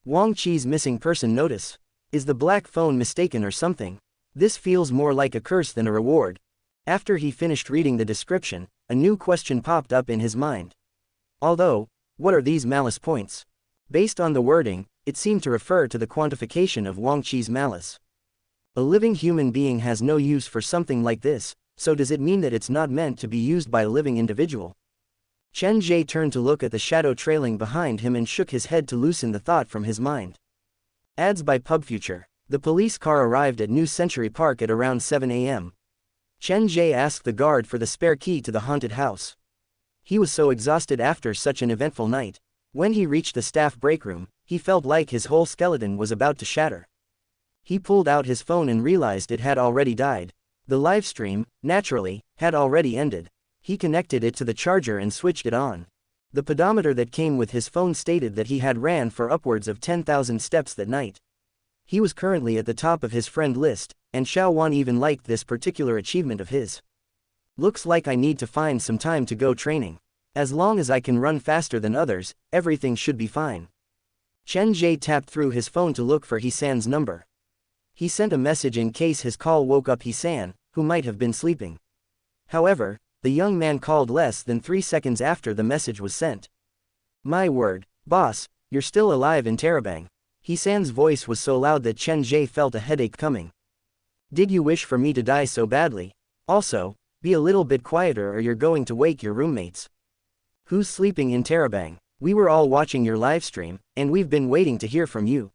Wang Qi's missing person notice. Is the black phone mistaken or something? This feels more like a curse than a reward. After he finished reading the description, a new question popped up in his mind. Although, what are these malice points? Based on the wording, it seemed to refer to the quantification of Wang Qi's malice. A living human being has no use for something like this, so does it mean that it's not meant to be used by a living individual? Chen Ge turned to look at the shadow trailing behind him and shook his head to loosen the thought from his mind. Ads by PubFuture. The police car arrived at New Century Park at around 7 a.m. Chen Ge asked the guard for the spare key to the haunted house. He was so exhausted after such an eventful night. When he reached the staff break room, he felt like his whole skeleton was about to shatter. He pulled out his phone and realized it had already died. The live stream, naturally, had already ended. He connected it to the charger and switched it on. The pedometer that came with his phone stated that he had ran for upwards of 10,000 steps that night. He was currently at the top of his friend list, and Xiao Wan even liked this particular achievement of his. Looks like I need to find some time to go training. As long as I can run faster than others, everything should be fine. Chen Ge tapped through his phone to look for He-san's number. He sent a message in case his call woke up He-san, who might have been sleeping. However, the young man called less than 3 seconds after the message was sent. My word, boss, you're still alive in Terabang. He-san's voice was so loud that Chen Ge felt a headache coming. Did you wish for me to die so badly? Also, be a little bit quieter or you're going to wake your roommates. Who's sleeping in Terabang? We were all watching your livestream, and we've been waiting to hear from you.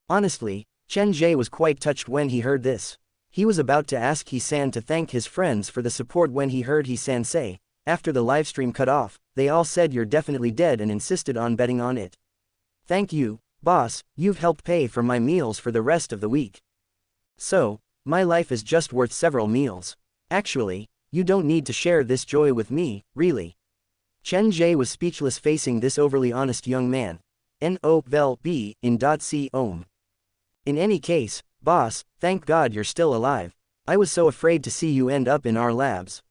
Honestly, Chen Ge was quite touched when he heard this. He was about to ask He-san to thank his friends for the support when he heard He-san say, after the livestream cut off, they all said you're definitely dead and insisted on betting on it. Thank you, boss, you've helped pay for my meals for the rest of the week. So, my life is just worth several meals. Actually, you don't need to share this joy with me, really. Chen Ge was speechless facing this overly honest young man. N-O-V-E in .c ohm. In any case, boss, thank God you're still alive. I was so afraid to see you end up in our labs.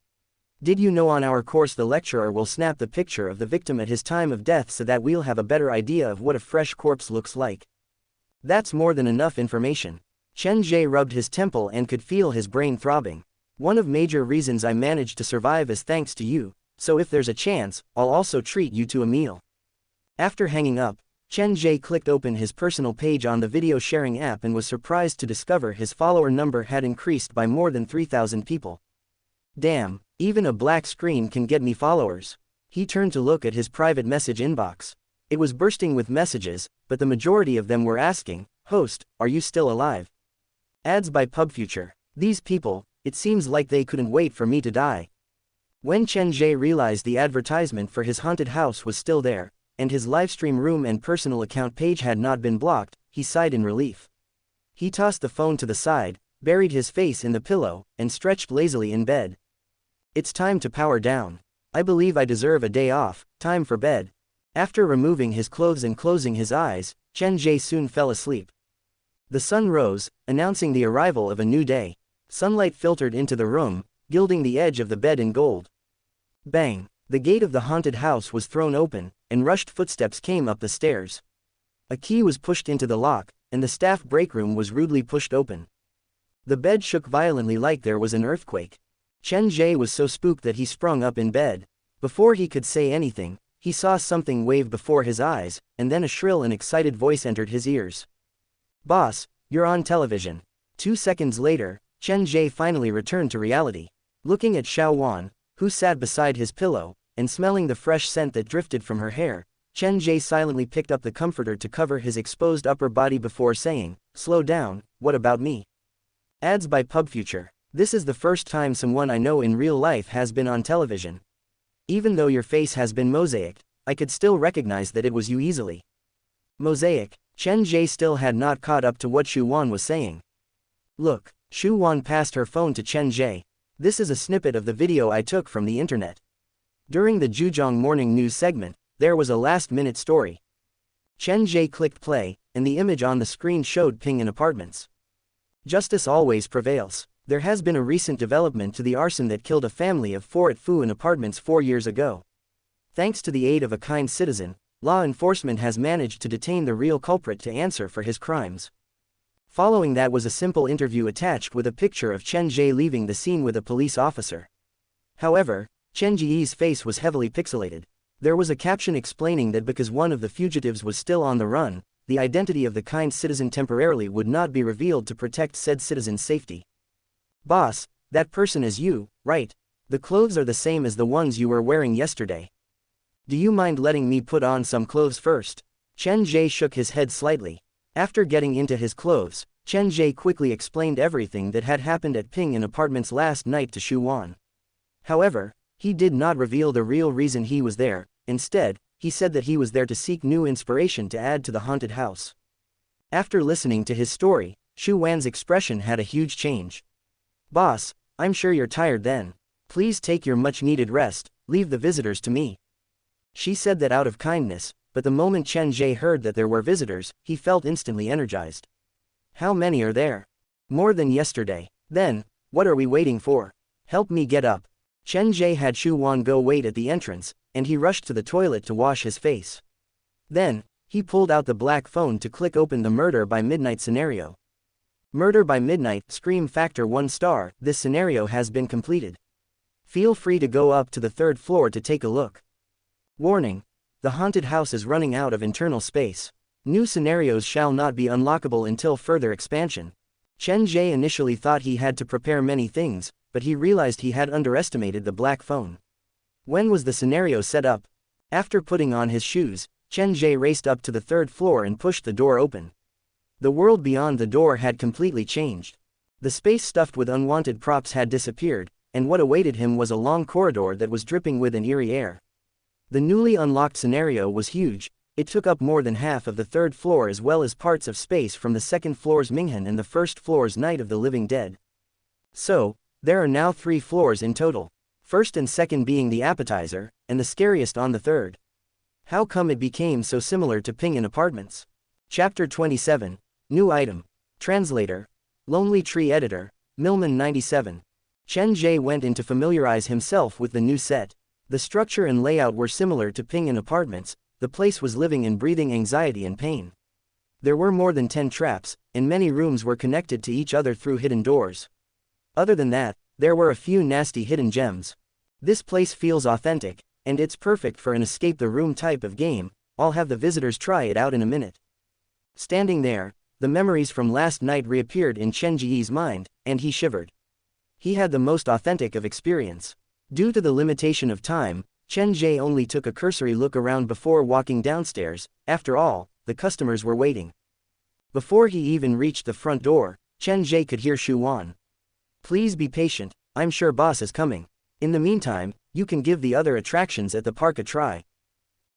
Did you know on our course the lecturer will snap the picture of the victim at his time of death so that we'll have a better idea of what a fresh corpse looks like? That's more than enough information. Chen Ge rubbed his temple and could feel his brain throbbing. One of major reasons I managed to survive is thanks to you, so if there's a chance, I'll also treat you to a meal. After hanging up, Chen Ge clicked open his personal page on the video sharing app and was surprised to discover his follower number had increased by more than 3,000 people. Damn, even a black screen can get me followers. He turned to look at his private message inbox. It was bursting with messages, but the majority of them were asking, "Host, are you still alive?" Ads by PubFuture. These people, it seems like they couldn't wait for me to die. When Chen Ge realized the advertisement for his haunted house was still there, and his livestream room and personal account page had not been blocked, he sighed in relief. He tossed the phone to the side, buried his face in the pillow, and stretched lazily in bed. It's time to power down. I believe I deserve a day off, time for bed. After removing his clothes and closing his eyes, Chen Ge soon fell asleep. The sun rose, announcing the arrival of a new day. Sunlight filtered into the room, gilding the edge of the bed in gold. Bang! The gate of the haunted house was thrown open, and rushed footsteps came up the stairs. A key was pushed into the lock, and the staff break room was rudely pushed open. The bed shook violently like there was an earthquake. Chen Ge was so spooked that he sprung up in bed. Before he could say anything, he saw something wave before his eyes, and then a shrill and excited voice entered his ears. "Boss, you're on television." 2 seconds later, Chen Ge finally returned to reality. Looking at Xiao Wan, who sat beside his pillow, and smelling the fresh scent that drifted from her hair, Chen Ge silently picked up the comforter to cover his exposed upper body before saying, "Slow down, what about me?" Ads by PubFuture. This is the first time someone I know in real life has been on television. Even though your face has been mosaicked, I could still recognize that it was you easily. Mosaic. Chen Ge still had not caught up to what Xu Wan was saying. Look, Xu Wan passed her phone to Chen Ge. This is a snippet of the video I took from the internet. During the Zhejiang morning news segment, there was a last-minute story. Chen Ge clicked play, and the image on the screen showed Ping'an Apartments. Justice always prevails. There has been a recent development to the arson that killed a family of 4 at Fu'an Apartments 4 years ago. Thanks to the aid of a kind citizen, law enforcement has managed to detain the real culprit to answer for his crimes. Following that was a simple interview attached with a picture of Chen Ge leaving the scene with a police officer. However, Chen Ge's face was heavily pixelated. There was a caption explaining that because one of the fugitives was still on the run, the identity of the kind citizen temporarily would not be revealed to protect said citizen's safety. "Boss, that person is you, right? The clothes are the same as the ones you were wearing yesterday. Do you mind letting me put on some clothes first?" Chen Ge shook his head slightly. After getting into his clothes, Chen Ge quickly explained everything that had happened at Ping'an Apartments last night to Xu Wan. However, he did not reveal the real reason he was there. Instead, he said that he was there to seek new inspiration to add to the haunted house. After listening to his story, Xu Wan's expression had a huge change. "Boss, I'm sure you're tired then. Please take your much-needed rest, leave the visitors to me." She said that out of kindness, but the moment Chen Ge heard that there were visitors, he felt instantly energized. "How many are there?" "More than yesterday." "Then, what are we waiting for? Help me get up." Chen Ge had Xu Wan go wait at the entrance, and he rushed to the toilet to wash his face. Then, he pulled out the black phone to click open the Murder by Midnight scenario. Murder by Midnight, Scream Factor 1 star, this scenario has been completed. Feel free to go up to the 3rd floor to take a look. Warning. The haunted house is running out of internal space. New scenarios shall not be unlockable until further expansion. Chen Ge initially thought he had to prepare many things, but he realized he had underestimated the black phone. When was the scenario set up? After putting on his shoes, Chen Ge raced up to the 3rd floor and pushed the door open. The world beyond the door had completely changed. The space stuffed with unwanted props had disappeared, and what awaited him was a long corridor that was dripping with an eerie air. The newly unlocked scenario was huge. It took up more than half of the 3rd floor as well as parts of space from the 2nd floor's Minghan and the 1st floor's Night of the Living Dead. So, there are now 3 floors in total. 1st and 2nd being the appetizer, and the scariest on the 3rd. How come it became so similar to Ping'an Apartments? Chapter 27. New item. Translator. Lonely Tree Editor. Millman 97. Chen Ge went in to familiarize himself with the new set. The structure and layout were similar to Ping'an Apartments. The place was living in breathing anxiety and pain. There were more than 10 traps, and many rooms were connected to each other through hidden doors. Other than that, there were a few nasty hidden gems. This place feels authentic, and it's perfect for an escape the room type of game. I'll have the visitors try it out in a minute. Standing there, the memories from last night reappeared in Chen Ge's mind, and he shivered. He had the most authentic of experience. Due to the limitation of time, Chen Ge only took a cursory look around before walking downstairs. After all, the customers were waiting. Before he even reached the front door, Chen Ge could hear Shu Wan. "Please be patient, I'm sure boss is coming. In the meantime, you can give the other attractions at the park a try."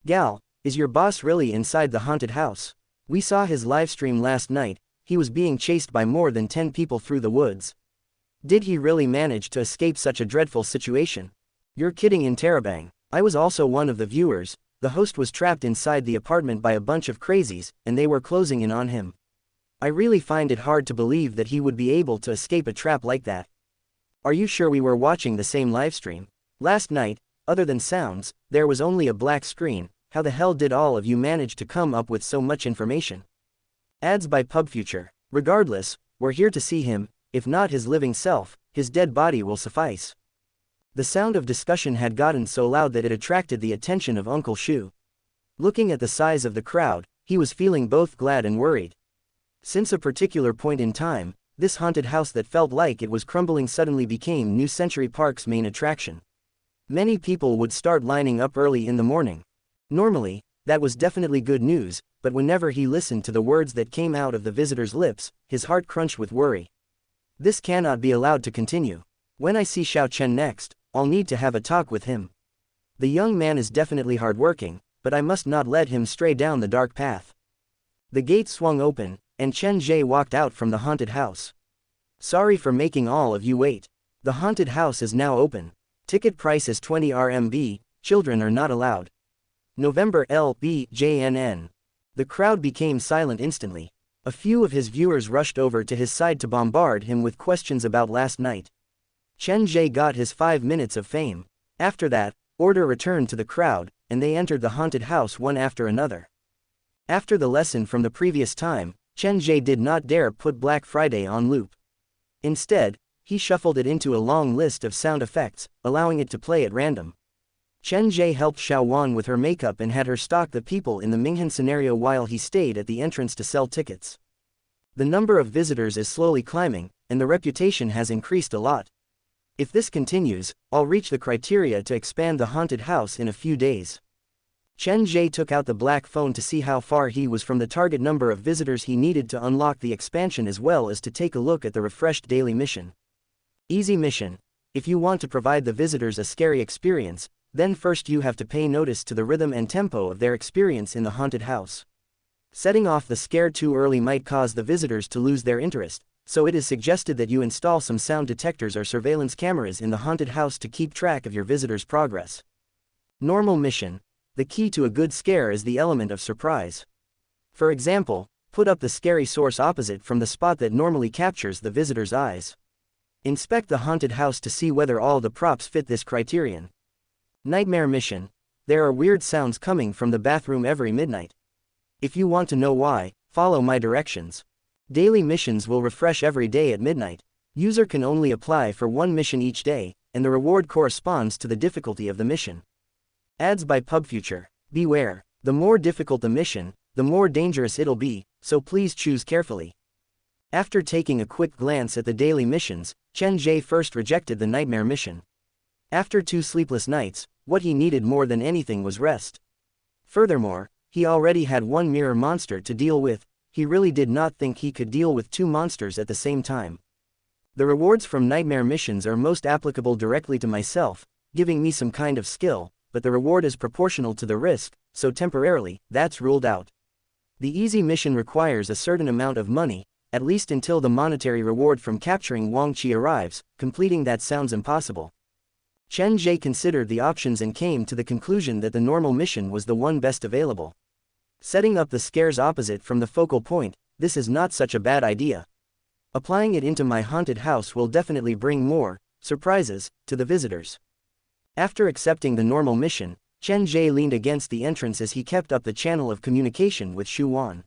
"Gal, is your boss really inside the haunted house? We saw his livestream last night, he was being chased by more than 10 people through the woods. Did he really manage to escape such a dreadful situation?" "You're kidding in Terabang. I was also one of the viewers. The host was trapped inside the apartment by a bunch of crazies, and they were closing in on him. I really find it hard to believe that he would be able to escape a trap like that." "Are you sure we were watching the same livestream? Last night, other than sounds, there was only a black screen. How the hell did all of you manage to come up with so much information?" Ads by PubFuture. "Regardless, we're here to see him. If not his living self, his dead body will suffice." The sound of discussion had gotten so loud that it attracted the attention of Uncle Shu. Looking at the size of the crowd, he was feeling both glad and worried. Since a particular point in time, this haunted house that felt like it was crumbling suddenly became New Century Park's main attraction. Many people would start lining up early in the morning. Normally, that was definitely good news, but whenever he listened to the words that came out of the visitors' lips, his heart crunched with worry. This cannot be allowed to continue. When I see Xiao Chen next, I'll need to have a talk with him. The young man is definitely hardworking, but I must not let him stray down the dark path. The gate swung open, and Chen Ge walked out from the haunted house. "Sorry for making all of you wait. The haunted house is now open. Ticket price is 20 RMB, children are not allowed." November LBJNN. The crowd became silent instantly. A few of his viewers rushed over to his side to bombard him with questions about last night. Chen Ge got his 5 minutes of fame. After that, order returned to the crowd, and they entered the haunted house one after another. After the lesson from the previous time, Chen Ge did not dare put Black Friday on loop. Instead, he shuffled it into a long list of sound effects, allowing it to play at random. Chen Ge helped Xiao Wan with her makeup and had her stalk the people in the Minghan scenario while he stayed at the entrance to sell tickets. The number of visitors is slowly climbing, and the reputation has increased a lot. If this continues, I'll reach the criteria to expand the haunted house in a few days. Chen Ge took out the black phone to see how far he was from the target number of visitors he needed to unlock the expansion as well as to take a look at the refreshed daily mission. Easy mission. If you want to provide the visitors a scary experience, then first you have to pay notice to the rhythm and tempo of their experience in the haunted house. Setting off the scare too early might cause the visitors to lose their interest, so it is suggested that you install some sound detectors or surveillance cameras in the haunted house to keep track of your visitors' progress. Normal mission. The key to a good scare is the element of surprise. For example, put up the scary source opposite from the spot that normally captures the visitor's eyes. Inspect the haunted house to see whether all the props fit this criterion. Nightmare mission. There are weird sounds coming from the bathroom every midnight. If you want to know why, follow my directions. Daily missions will refresh every day at midnight. User can only apply for one mission each day, and the reward corresponds to the difficulty of the mission. Ads by PubFuture. Beware, the more difficult the mission, the more dangerous it'll be, so please choose carefully. After taking a quick glance at the daily missions, Chen Ge first rejected the nightmare mission. After 2 sleepless nights, what he needed more than anything was rest. Furthermore, he already had one mirror monster to deal with. He really did not think he could deal with 2 monsters at the same time. The rewards from nightmare missions are most applicable directly to myself, giving me some kind of skill, but the reward is proportional to the risk, so temporarily, that's ruled out. The easy mission requires a certain amount of money, at least until the monetary reward from capturing Wang Qi arrives. Completing that sounds impossible. Chen Ge considered the options and came to the conclusion that the normal mission was the one best available. Setting up the scares opposite from the focal point, this is not such a bad idea. Applying it into my haunted house will definitely bring more surprises to the visitors. After accepting the normal mission, Chen Ge leaned against the entrance as he kept up the channel of communication with Shu Wan.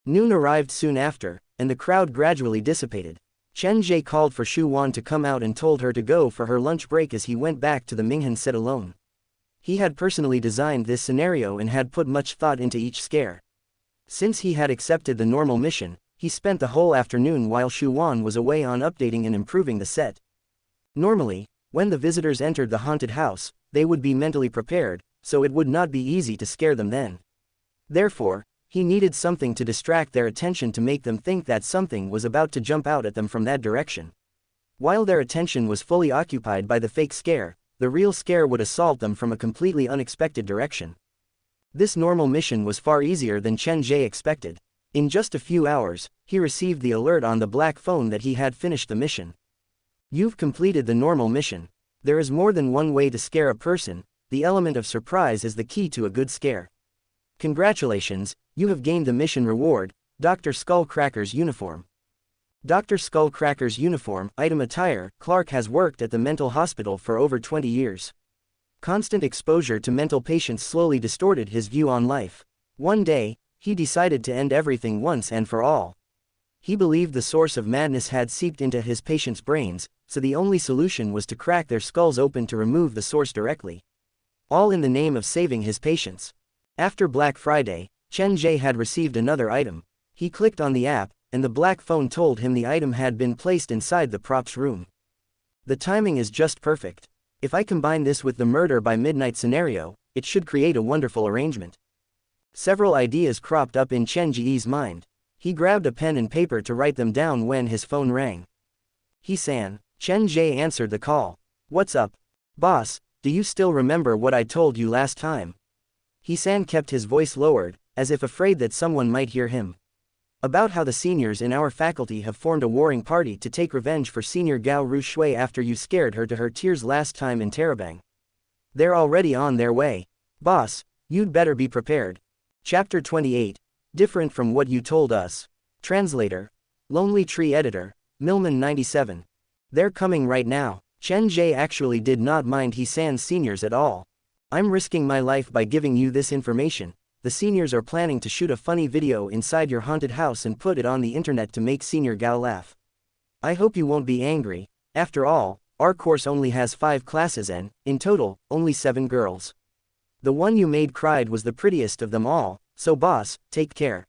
Noon arrived soon after, and the crowd gradually dissipated. Chen Ge called for Shu Wan to come out and told her to go for her lunch break as he went back to the Minghan set alone. He had personally designed this scenario and had put much thought into each scare. Since he had accepted the normal mission, he spent the whole afternoon while Shuwan was away on updating and improving the set. Normally, when the visitors entered the haunted house, they would be mentally prepared, so it would not be easy to scare them then. Therefore, he needed something to distract their attention to make them think that something was about to jump out at them from that direction. While their attention was fully occupied by the fake scare, the real scare would assault them from a completely unexpected direction. This normal mission was far easier than Chen Ge expected. In just a few hours, he received the alert on the black phone that he had finished the mission. You've completed the normal mission. There is more than one way to scare a person. The element of surprise is the key to a good scare. Congratulations, you have gained the mission reward, Dr. Skullcracker's uniform. Dr. Skullcracker's uniform, item attire. Clark has worked at the mental hospital for over 20 years. Constant exposure to mental patients slowly distorted his view on life. One day, he decided to end everything once and for all. He believed the source of madness had seeped into his patients' brains, so the only solution was to crack their skulls open to remove the source directly. All in the name of saving his patients. After Black Friday, Chen Ge had received another item. He clicked on the app, and the black phone told him the item had been placed inside the props room. The timing is just perfect. If I combine this with the murder by midnight scenario, it should create a wonderful arrangement. Several ideas cropped up in Chen Ge's mind. He grabbed a pen and paper to write them down when his phone rang. He-san. Chen Ge answered the call. What's up? Boss, do you still remember what I told you last time? He-san kept his voice lowered, as if afraid that someone might hear him. About how the seniors in our faculty have formed a warring party to take revenge for Senior Gao Ru Shui after you scared her to her tears last time in Terabang. They're already on their way. Boss, you'd better be prepared. Chapter 28. Different from what you told us. Translator. Lonely Tree Editor. Millman 97. They're coming right now. Chen Ge actually did not mind He-san's seniors at all. I'm risking my life by giving you this information. The seniors are planning to shoot a funny video inside your haunted house and put it on the internet to make Senior Gao laugh. I hope you won't be angry. After all, our course only has 5 classes and, in total, only 7 girls. The one you made cried was the prettiest of them all, so boss, take care.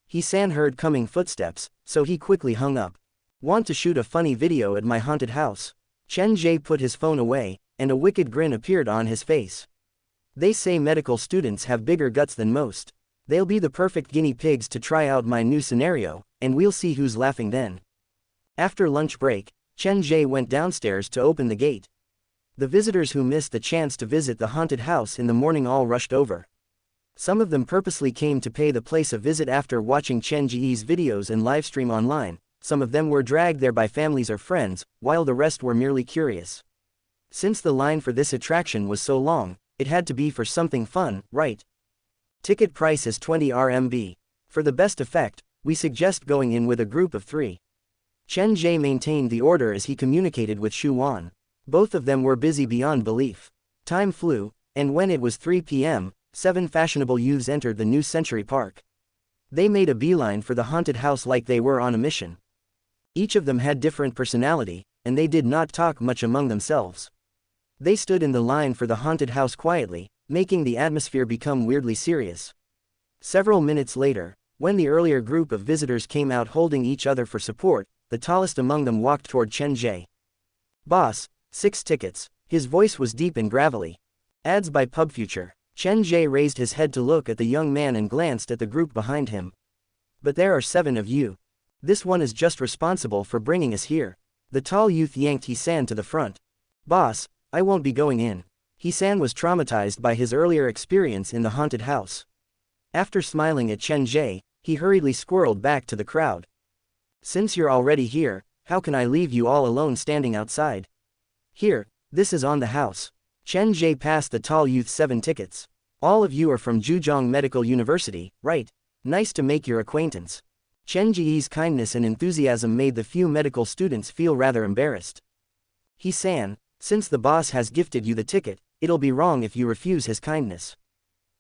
He-san heard coming footsteps, so he quickly hung up. Want to shoot a funny video at my haunted house? Chen Ge put his phone away, and a wicked grin appeared on his face. They say medical students have bigger guts than most. They'll be the perfect guinea pigs to try out my new scenario, and we'll see who's laughing then. After lunch break, Chen Ge went downstairs to open the gate. The visitors who missed the chance to visit the haunted house in the morning all rushed over. Some of them purposely came to pay the place a visit after watching Chen Ge's videos and livestream online. Some of them were dragged there by families or friends, while the rest were merely curious. Since the line for this attraction was so long, it had to be for something fun, right? Ticket price is 20 RMB. For the best effect, we suggest going in with a group of 3. Chen Ge maintained the order as he communicated with Shu Wan. Both of them were busy beyond belief. Time flew, and when it was 3 p.m., 7 fashionable youths entered the new Century Park. They made a beeline for the haunted house like they were on a mission. Each of them had different personality, and they did not talk much among themselves. They stood in the line for the haunted house quietly, making the atmosphere become weirdly serious. Several minutes later, when the earlier group of visitors came out holding each other for support, the tallest among them walked toward Chen Ge. Boss, 6 tickets. His voice was deep and gravelly. Ads by PubFuture. Chen Ge raised his head to look at the young man and glanced at the group behind him. But there are 7 of you. This one is just responsible for bringing us here. The tall youth yanked He-san to the front. Boss, I won't be going in. He-san was traumatized by his earlier experience in the haunted house. After smiling at Chen Ge, he hurriedly squirreled back to the crowd. Since you're already here, how can I leave you all alone standing outside? Here, this is on the house. Chen Ge passed the tall youth 7 tickets. All of you are from Zhejiang Medical University, right? Nice to make your acquaintance. Chen Ge's kindness and enthusiasm made the few medical students feel rather embarrassed. He-san, since the boss has gifted you the ticket, it'll be wrong if you refuse his kindness.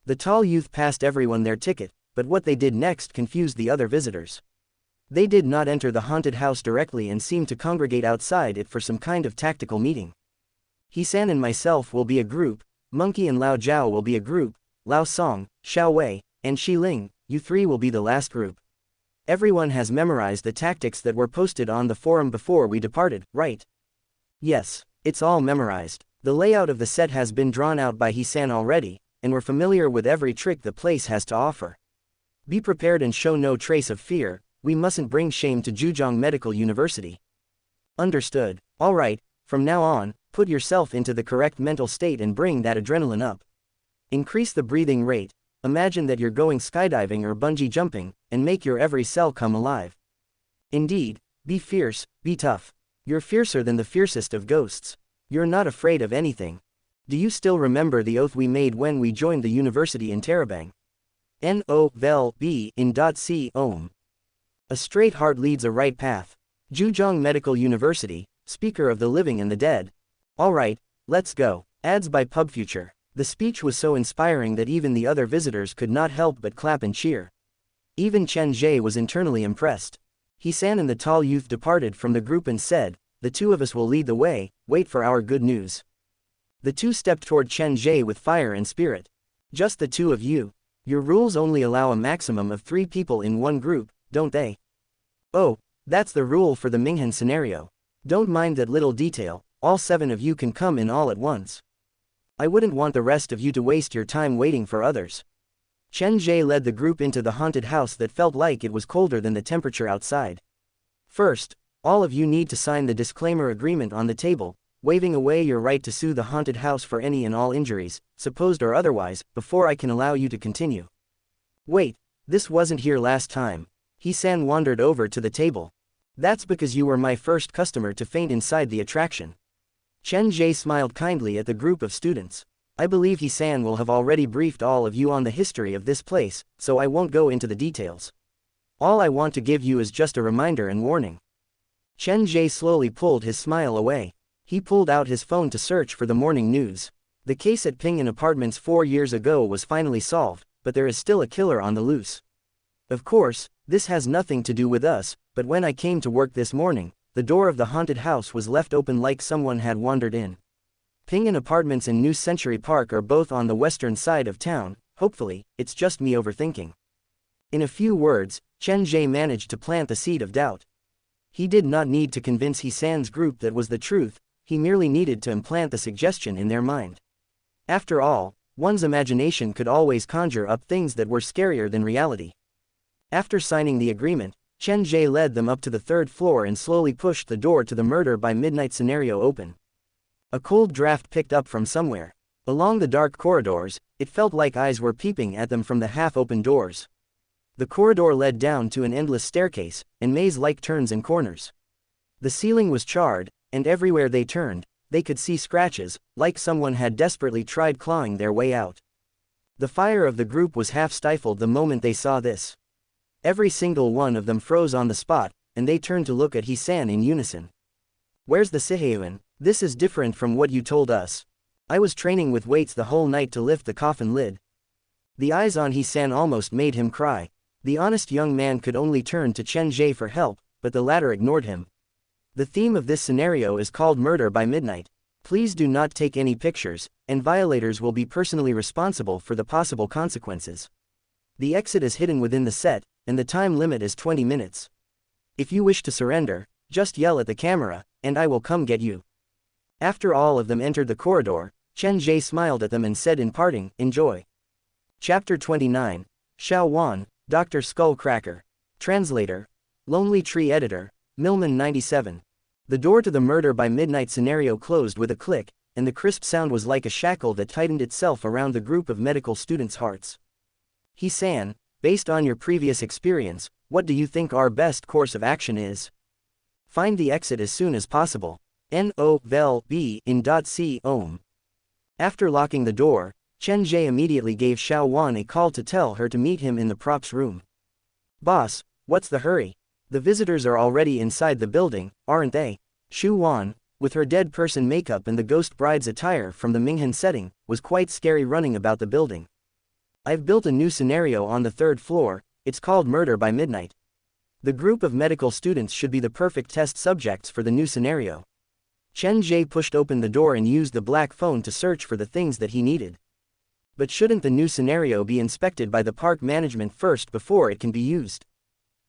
The tall youth passed everyone their ticket, but what they did next confused the other visitors. They did not enter the haunted house directly and seemed to congregate outside it for some kind of tactical meeting. He-san and myself will be a group, Monkey and Lao Jiao will be a group, Lao Song, Xiao Wei, and Shi Ling, you three will be the last group. Everyone has memorized the tactics that were posted on the forum before we departed, right? Yes, it's all memorized. The layout of the set has been drawn out by He-san already, and we're familiar with every trick the place has to offer. Be prepared and show no trace of fear, we mustn't bring shame to Zhejiang Medical University. Understood. Alright, from now on, put yourself into the correct mental state and bring that adrenaline up. Increase the breathing rate, imagine that you're going skydiving or bungee jumping, and make your every cell come alive. Indeed, be fierce, be tough. You're fiercer than the fiercest of ghosts. You're not afraid of anything. Do you still remember the oath we made when we joined the university in Tarabang? No-vel-b in .c ohm. A straight heart leads a right path. Zhejiang Medical University, speaker of the living and the dead. Alright, let's go. Ads by PubFuture. The speech was so inspiring that even the other visitors could not help but clap and cheer. Even Chen Ge was internally impressed. He-san and the tall youth departed from the group and said, "The two of us will lead the way, wait for our good news." The two stepped toward Chen Ge with fire and spirit. Just the two of you. Your rules only allow a maximum of 3 people in one group, don't they? Oh, that's the rule for the Minghan scenario. Don't mind that little detail, all 7 of you can come in all at once. I wouldn't want the rest of you to waste your time waiting for others. Chen Ge led the group into the haunted house that felt like it was colder than the temperature outside. First, all of you need to sign the disclaimer agreement on the table, waiving away your right to sue the haunted house for any and all injuries, supposed or otherwise, before I can allow you to continue. Wait, this wasn't here last time. He-san wandered over to the table. That's because you were my first customer to faint inside the attraction. Chen Ge smiled kindly at the group of students. I believe He-san will have already briefed all of you on the history of this place, so I won't go into the details. All I want to give you is just a reminder and warning. Chen Ge slowly pulled his smile away. He pulled out his phone to search for the morning news. The case at Ping'an Apartments 4 years ago was finally solved, but there is still a killer on the loose. Of course, this has nothing to do with us, but when I came to work this morning, the door of the haunted house was left open like someone had wandered in. Ping'an Apartments and New Century Park are both on the western side of town. Hopefully, it's just me overthinking. In a few words, Chen Ge managed to plant the seed of doubt. He did not need to convince He-san's group that was the truth, he merely needed to implant the suggestion in their mind. After all, one's imagination could always conjure up things that were scarier than reality. After signing the agreement, Chen Ge led them up to the 3rd floor and slowly pushed the door to the murder by midnight scenario open. A cold draft picked up from somewhere. Along the dark corridors, it felt like eyes were peeping at them from the half-open doors. The corridor led down to an endless staircase, and maze-like turns and corners. The ceiling was charred, and everywhere they turned, they could see scratches, like someone had desperately tried clawing their way out. The fire of the group was half-stifled the moment they saw this. Every single one of them froze on the spot, and they turned to look at He-san in unison. Where's the Sihayuan? This is different from what you told us. I was training with weights the whole night to lift the coffin lid. The eyes on He-san almost made him cry. The honest young man could only turn to Chen Ge for help, but the latter ignored him. The theme of this scenario is called Murder by Midnight. Please do not take any pictures, and violators will be personally responsible for the possible consequences. The exit is hidden within the set, and the time limit is 20 minutes. If you wish to surrender, just yell at the camera, and I will come get you. After all of them entered the corridor, Chen Ge smiled at them and said in parting, "Enjoy." Chapter 29. Xiao Wan, Dr. Skullcracker. Translator. Lonely Tree Editor. Millman 97. The door to the Murder by Midnight scenario closed with a click, and the crisp sound was like a shackle that tightened itself around the group of medical students' hearts. He-san, based on your previous experience, what do you think our best course of action is? Find the exit as soon as possible. No-vel-b in .c ohm. After locking the door, Chen Ge immediately gave Xiao Wan a call to tell her to meet him in the props room. Boss, what's the hurry? The visitors are already inside the building, aren't they? Xu Wan, with her dead person makeup and the ghost bride's attire from the Minghan setting, was quite scary running about the building. I've built a new scenario on the 3rd floor, it's called Murder by Midnight. The group of medical students should be the perfect test subjects for the new scenario. Chen Ge pushed open the door and used the black phone to search for the things that he needed. But shouldn't the new scenario be inspected by the park management first before it can be used?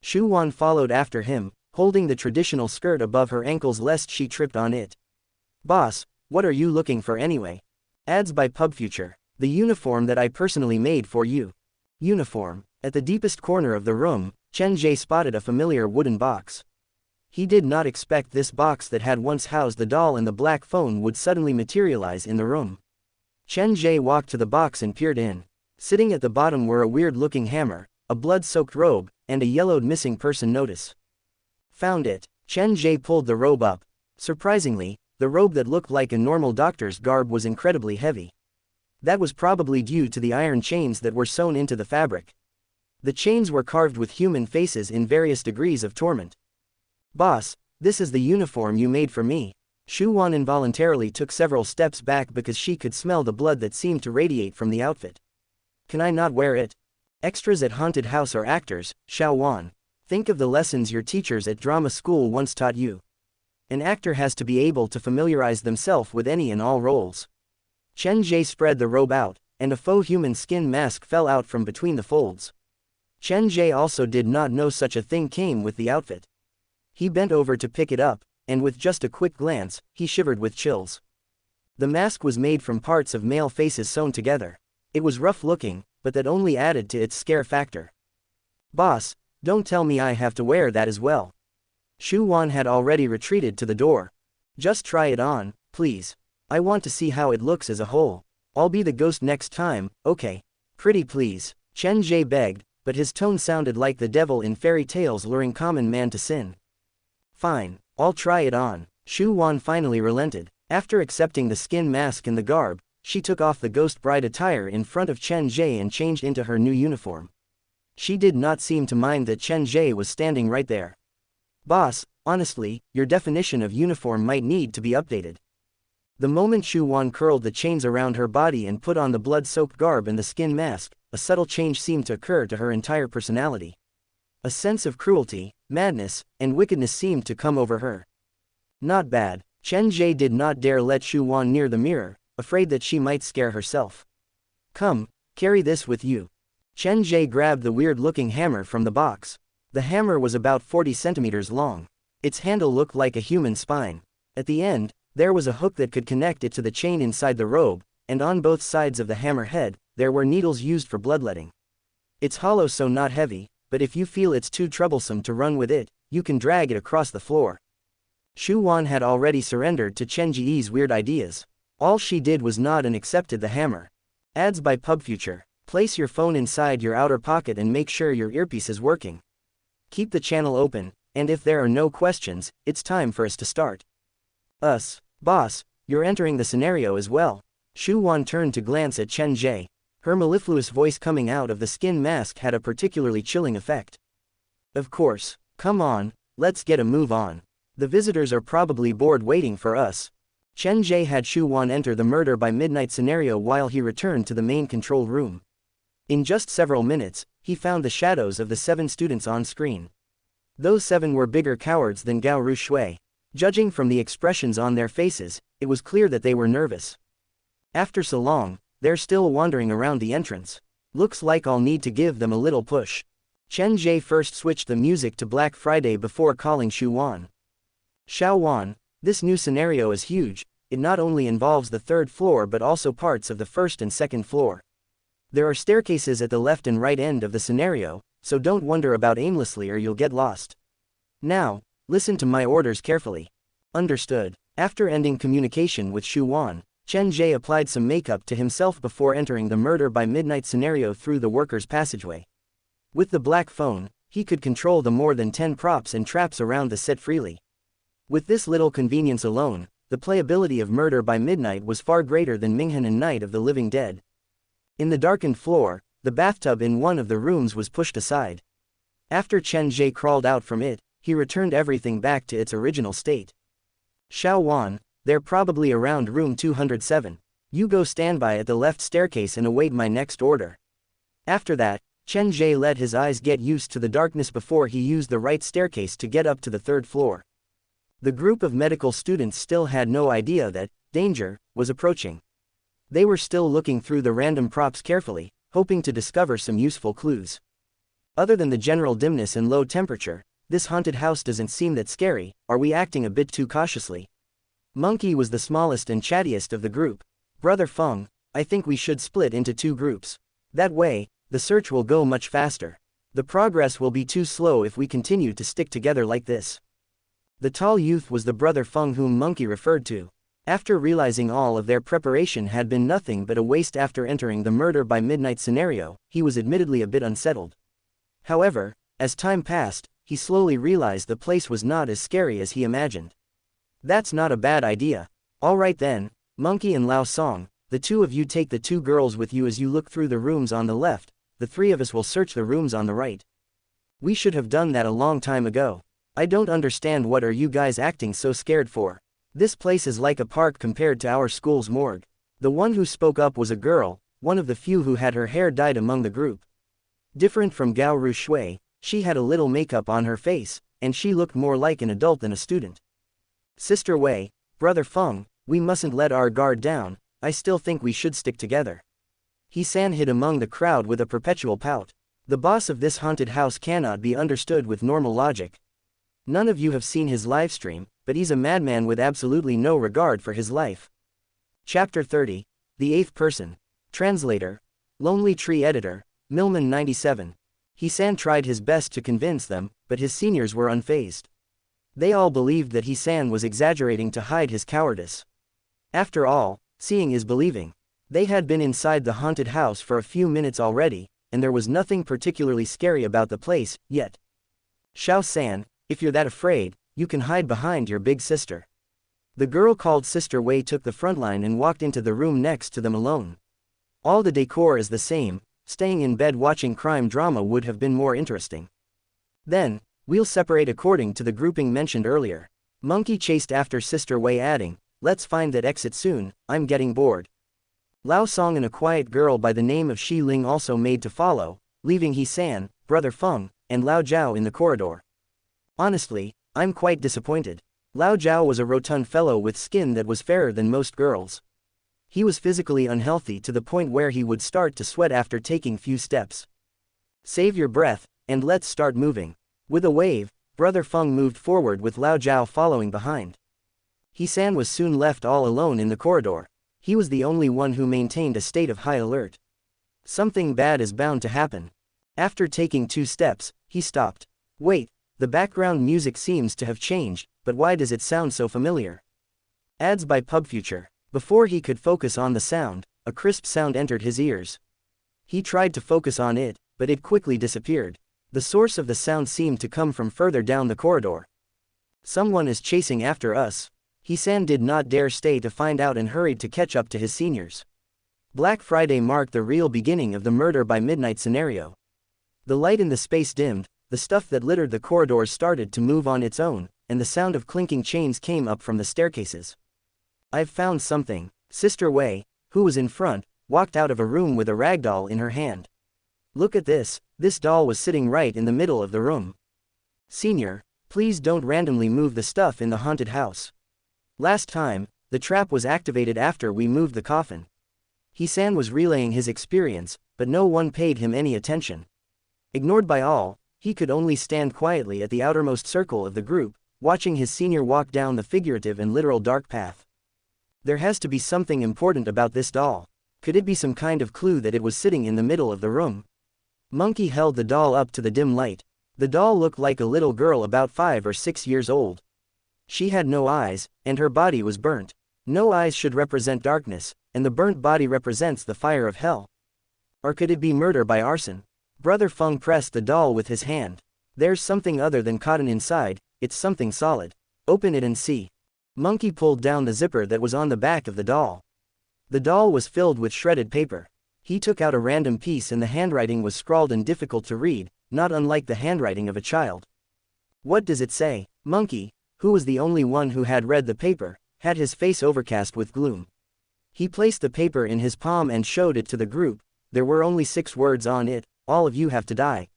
Shu Wan followed after him, holding the traditional skirt above her ankles lest she tripped on it. Boss, what are you looking for anyway? Ads by PubFuture. The uniform that I personally made for you. Uniform. At the deepest corner of the room, Chen Ge spotted a familiar wooden box. He did not expect this box that had once housed the doll and the black phone would suddenly materialize in the room. Chen Ge walked to the box and peered in. Sitting at the bottom were a weird-looking hammer, a blood-soaked robe, and a yellowed missing person notice. Found it. Chen Ge pulled the robe up. Surprisingly, the robe that looked like a normal doctor's garb was incredibly heavy. That was probably due to the iron chains that were sewn into the fabric. The chains were carved with human faces in various degrees of torment. Boss, this is the uniform you made for me. Shu Wan involuntarily took several steps back because she could smell the blood that seemed to radiate from the outfit. Can I not wear it? Extras at haunted house are actors, Xiao Wan. Think of the lessons your teachers at drama school once taught you. An actor has to be able to familiarize themselves with any and all roles. Chen Ge spread the robe out, and a faux human skin mask fell out from between the folds. Chen Ge also did not know such a thing came with the outfit. He bent over to pick it up, and with just a quick glance, he shivered with chills. The mask was made from parts of male faces sewn together. It was rough looking, but that only added to its scare factor. Boss, don't tell me I have to wear that as well. Shu Wan had already retreated to the door. Just try it on, please. I want to see how it looks as a whole. I'll be the ghost next time, okay? Pretty please, Chen Ge begged, but his tone sounded like the devil in fairy tales luring common man to sin. Fine, I'll try it on. Shu Wan finally relented. After accepting the skin mask and the garb, she took off the ghost bride attire in front of Chen Ge and changed into her new uniform. She did not seem to mind that Chen Ge was standing right there. Boss, honestly, your definition of uniform might need to be updated. The moment Shu Wan curled the chains around her body and put on the blood-soaked garb and the skin mask, a subtle change seemed to occur to her entire personality. A sense of cruelty, madness, and wickedness seemed to come over her. Not bad. Chen Ge did not dare let Shu Wan near the mirror, afraid that she might scare herself. Come, carry this with you. Chen Ge grabbed the weird-looking hammer from the box. The hammer was about 40 centimeters long. Its handle looked like a human spine. At the end, there was a hook that could connect it to the chain inside the robe, and on both sides of the hammer head, there were needles used for bloodletting. It's hollow so not heavy, but if you feel it's too troublesome to run with it, you can drag it across the floor. Shu Wan had already surrendered to Chen Ge's weird ideas. All she did was nod and accepted the hammer. Ads by PubFuture. Place your phone inside your outer pocket and make sure your earpiece is working. Keep the channel open, and if there are no questions, it's time for us to start. Boss, you're entering the scenario as well. Shu Wan turned to glance at Chen Ge. Her mellifluous voice coming out of the skin mask had a particularly chilling effect. Of course, come on, let's get a move on. The visitors are probably bored waiting for us. Chen Ge had Shu Wan enter the murder by midnight scenario while he returned to the main control room. In just several minutes, he found the shadows of the 7 students on screen. Those 7 were bigger cowards than Gao Ru Shui. Judging from the expressions on their faces, it was clear that they were nervous. After so long, they're still wandering around the entrance. Looks like I'll need to give them a little push. Chen Ge first switched the music to Black Friday before calling Shu Wan. Xiao Wan, this new scenario is huge. It not only involves the 3rd floor but also parts of the 1st and 2nd floor. There are staircases at the left and right end of the scenario, so don't wander about aimlessly or you'll get lost. Now, listen to my orders carefully. Understood. After ending communication with Shu Wan, Chen Ge applied some makeup to himself before entering the murder by midnight scenario through the workers' passageway. With the black phone, he could control the more than 10 props and traps around the set freely. With this little convenience alone, the playability of Murder by Midnight was far greater than Minghan and Night of the Living Dead. In the darkened floor, the bathtub in one of the rooms was pushed aside. After Chen Ge crawled out from it, he returned everything back to its original state. Xiao Wan, they're probably around room 207. You go stand by at the left staircase and await my next order. After that, Chen Ge let his eyes get used to the darkness before he used the right staircase to get up to the 3rd floor. The group of medical students still had no idea that danger was approaching. They were still looking through the random props carefully, hoping to discover some useful clues. Other than the general dimness and low temperature, this haunted house doesn't seem that scary. Are we acting a bit too cautiously? Monkey was the smallest and chattiest of the group. Brother Feng, I think we should split into two groups. That way, the search will go much faster. The progress will be too slow if we continue to stick together like this. The tall youth was the Brother Feng whom Monkey referred to. After realizing all of their preparation had been nothing but a waste after entering the murder by midnight scenario, he was admittedly a bit unsettled. However, as time passed, he slowly realized the place was not as scary as he imagined. That's not a bad idea. Alright then, Monkey and Lao Song, the two of you take the two girls with you as you look through the rooms on the left, the three of us will search the rooms on the right. We should have done that a long time ago. I don't understand what are you guys acting so scared for. This place is like a park compared to our school's morgue. The one who spoke up was a girl, one of the few who had her hair dyed among the group. Different from Gao Ru Shui, she had a little makeup on her face, and she looked more like an adult than a student. Sister Wei, Brother Feng, we mustn't let our guard down, I still think we should stick together. He-san hid among the crowd with a perpetual pout. The boss of this haunted house cannot be understood with normal logic. None of you have seen his livestream, but he's a madman with absolutely no regard for his life. Chapter 30, The Eighth Person. Translator, Lonely Tree Editor, Millman 97. He-san tried his best to convince them, but his seniors were unfazed. They all believed that He-san was exaggerating to hide his cowardice. After all, seeing is believing. They had been inside the haunted house for a few minutes already, and there was nothing particularly scary about the place, yet. Xiao-san, if you're that afraid, you can hide behind your big sister. The girl called Sister Wei took the front line and walked into the room next to them alone. All the decor is the same, staying in bed watching crime drama would have been more interesting. Then, we'll separate according to the grouping mentioned earlier. Monkey chased after Sister Wei adding, let's find that exit soon, I'm getting bored. Lao Song and a quiet girl by the name of Shi Ling also made to follow, leaving He-san, Brother Feng, and Lao Jiao in the corridor. Honestly, I'm quite disappointed. Lao Jiao was a rotund fellow with skin that was fairer than most girls. He was physically unhealthy to the point where he would start to sweat after taking few steps. Save your breath, and let's start moving. With a wave, Brother Feng moved forward with Lao Jiao following behind. He-san was soon left all alone in the corridor. He was the only one who maintained a state of high alert. Something bad is bound to happen. After taking 2 steps, he stopped. Wait. The background music seems to have changed, but why does it sound so familiar? Ads by PubFuture. Before he could focus on the sound, a crisp sound entered his ears. He tried to focus on it, but it quickly disappeared. The source of the sound seemed to come from further down the corridor. Someone is chasing after us. He-san did not dare stay to find out and hurried to catch up to his seniors. Black Friday marked the real beginning of the murder by midnight scenario. The light in the space dimmed. The stuff that littered the corridors started to move on its own, and the sound of clinking chains came up from the staircases. I've found something. Sister Wei, who was in front, walked out of a room with a ragdoll in her hand. Look at this doll was sitting right in the middle of the room. Senior, please don't randomly move the stuff in the haunted house. Last time, the trap was activated after we moved the coffin. He-san was relaying his experience, but no one paid him any attention. Ignored by all, he could only stand quietly at the outermost circle of the group, watching his senior walk down the figurative and literal dark path. There has to be something important about this doll. Could it be some kind of clue that it was sitting in the middle of the room? Monkey held the doll up to the dim light. The doll looked like a little girl about 5 or 6 years old. She had no eyes, and her body was burnt. No eyes should represent darkness, and the burnt body represents the fire of hell. Or could it be murder by arson? Brother Feng pressed the doll with his hand. There's something other than cotton inside, it's something solid. Open it and see. Monkey pulled down the zipper that was on the back of the doll. The doll was filled with shredded paper. He took out a random piece and the handwriting was scrawled and difficult to read, not unlike the handwriting of a child. What does it say? Monkey, who was the only one who had read the paper, had his face overcast with gloom. He placed the paper in his palm and showed it to the group. There were only 6 words on it. All of you have to die.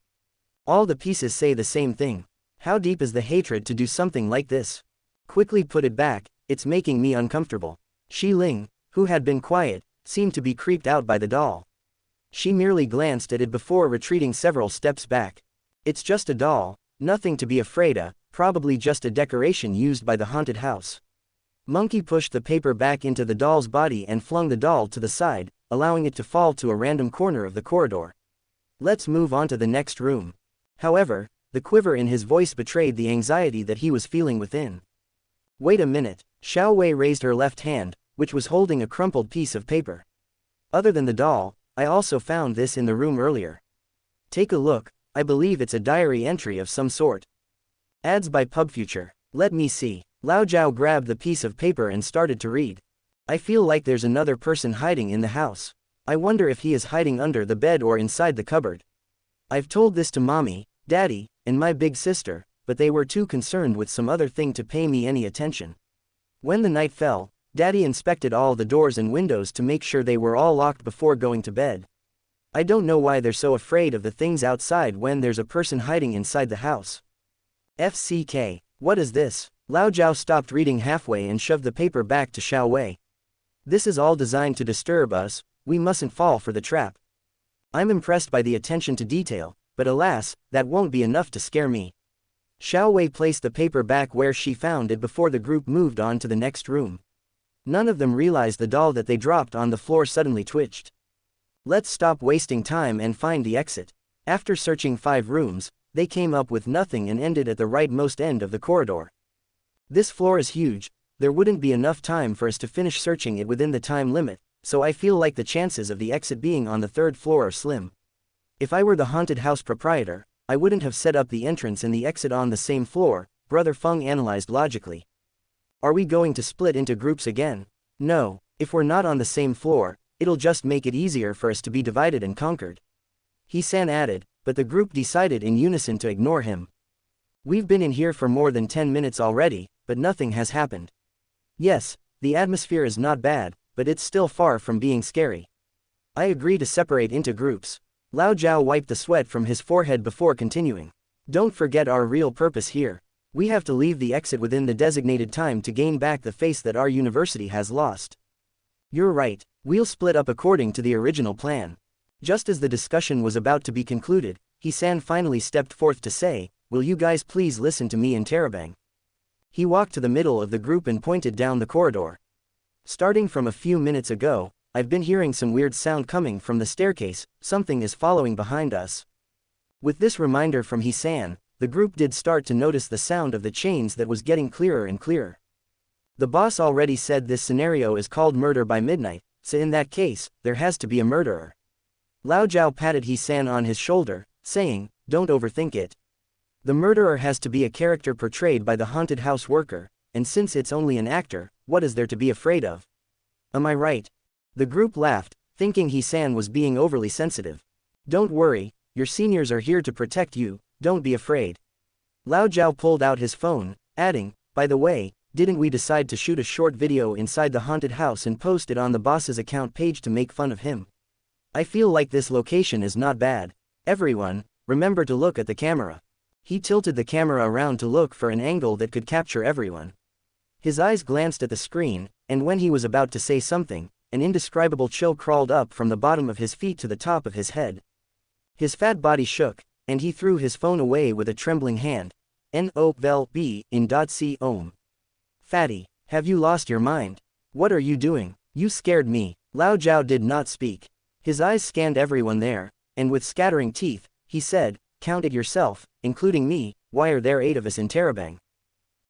All the pieces say the same thing. How deep is the hatred to do something like this? Quickly put it back, it's making me uncomfortable. Shi Ling, who had been quiet, seemed to be creeped out by the doll. She merely glanced at it before retreating several steps back. It's just a doll, nothing to be afraid of, probably just a decoration used by the haunted house. Monkey pushed the paper back into the doll's body and flung the doll to the side, allowing it to fall to a random corner of the corridor. Let's move on to the next room. However, the quiver in his voice betrayed the anxiety that he was feeling within. Wait a minute, Xiao Wei raised her left hand, which was holding a crumpled piece of paper. Other than the doll, I also found this in the room earlier. Take a look, I believe it's a diary entry of some sort. Ads by PubFuture. Let me see. Lao Zhao grabbed the piece of paper and started to read. I feel like there's another person hiding in the house. I wonder if he is hiding under the bed or inside the cupboard. I've told this to Mommy, Daddy, and my big sister, but they were too concerned with some other thing to pay me any attention. When the night fell, Daddy inspected all the doors and windows to make sure they were all locked before going to bed. I don't know why they're so afraid of the things outside when there's a person hiding inside the house. FCK, what is this? Lao Zhao stopped reading halfway and shoved the paper back to Xiao Wei. This is all designed to disturb us, we mustn't fall for the trap. I'm impressed by the attention to detail, but alas, that won't be enough to scare me. Xiao Wei placed the paper back where she found it before the group moved on to the next room. None of them realized the doll that they dropped on the floor suddenly twitched. Let's stop wasting time and find the exit. After searching 5 rooms, they came up with nothing and ended at the rightmost end of the corridor. This floor is huge, there wouldn't be enough time for us to finish searching it within the time limit, so I feel like the chances of the exit being on the 3rd floor are slim. If I were the haunted house proprietor, I wouldn't have set up the entrance and the exit on the same floor, Brother Feng analyzed logically. Are we going to split into groups again? No, if we're not on the same floor, it'll just make it easier for us to be divided and conquered. He-san added, but the group decided in unison to ignore him. We've been in here for more than 10 minutes already, but nothing has happened. Yes, the atmosphere is not bad, but it's still far from being scary. I agree to separate into groups. Lao Zhao wiped the sweat from his forehead before continuing. Don't forget our real purpose here. We have to leave the exit within the designated time to gain back the face that our university has lost. You're right, we'll split up according to the original plan. Just as the discussion was about to be concluded, He-san finally stepped forth to say, will you guys please listen to me in Terabang? He walked to the middle of the group and pointed down the corridor. Starting from a few minutes ago, I've been hearing some weird sound coming from the staircase, something is following behind us. With this reminder from He-san, the group did start to notice the sound of the chains that was getting clearer and clearer. The boss already said this scenario is called murder by midnight, so in that case, there has to be a murderer. Lao Zhao patted He-san on his shoulder, saying, don't overthink it. The murderer has to be a character portrayed by the haunted house worker, and since it's only an actor, what is there to be afraid of? Am I right? The group laughed, thinking He-san was being overly sensitive. Don't worry, your seniors are here to protect you, don't be afraid. Lao Zhao pulled out his phone, adding, by the way, didn't we decide to shoot a short video inside the haunted house and post it on the boss's account page to make fun of him? I feel like this location is not bad. Everyone, remember to look at the camera. He tilted the camera around to look for an angle that could capture everyone. His eyes glanced at the screen, and when he was about to say something, an indescribable chill crawled up from the bottom of his feet to the top of his head. His fat body shook, and he threw his phone away with a trembling hand. N-O-V-E in .c ohm. Fatty, have you lost your mind? What are you doing? You scared me. Lao Zhao did not speak. His eyes scanned everyone there, and with scattering teeth, he said, count it yourself, including me, why are there 8 of us in Terabang?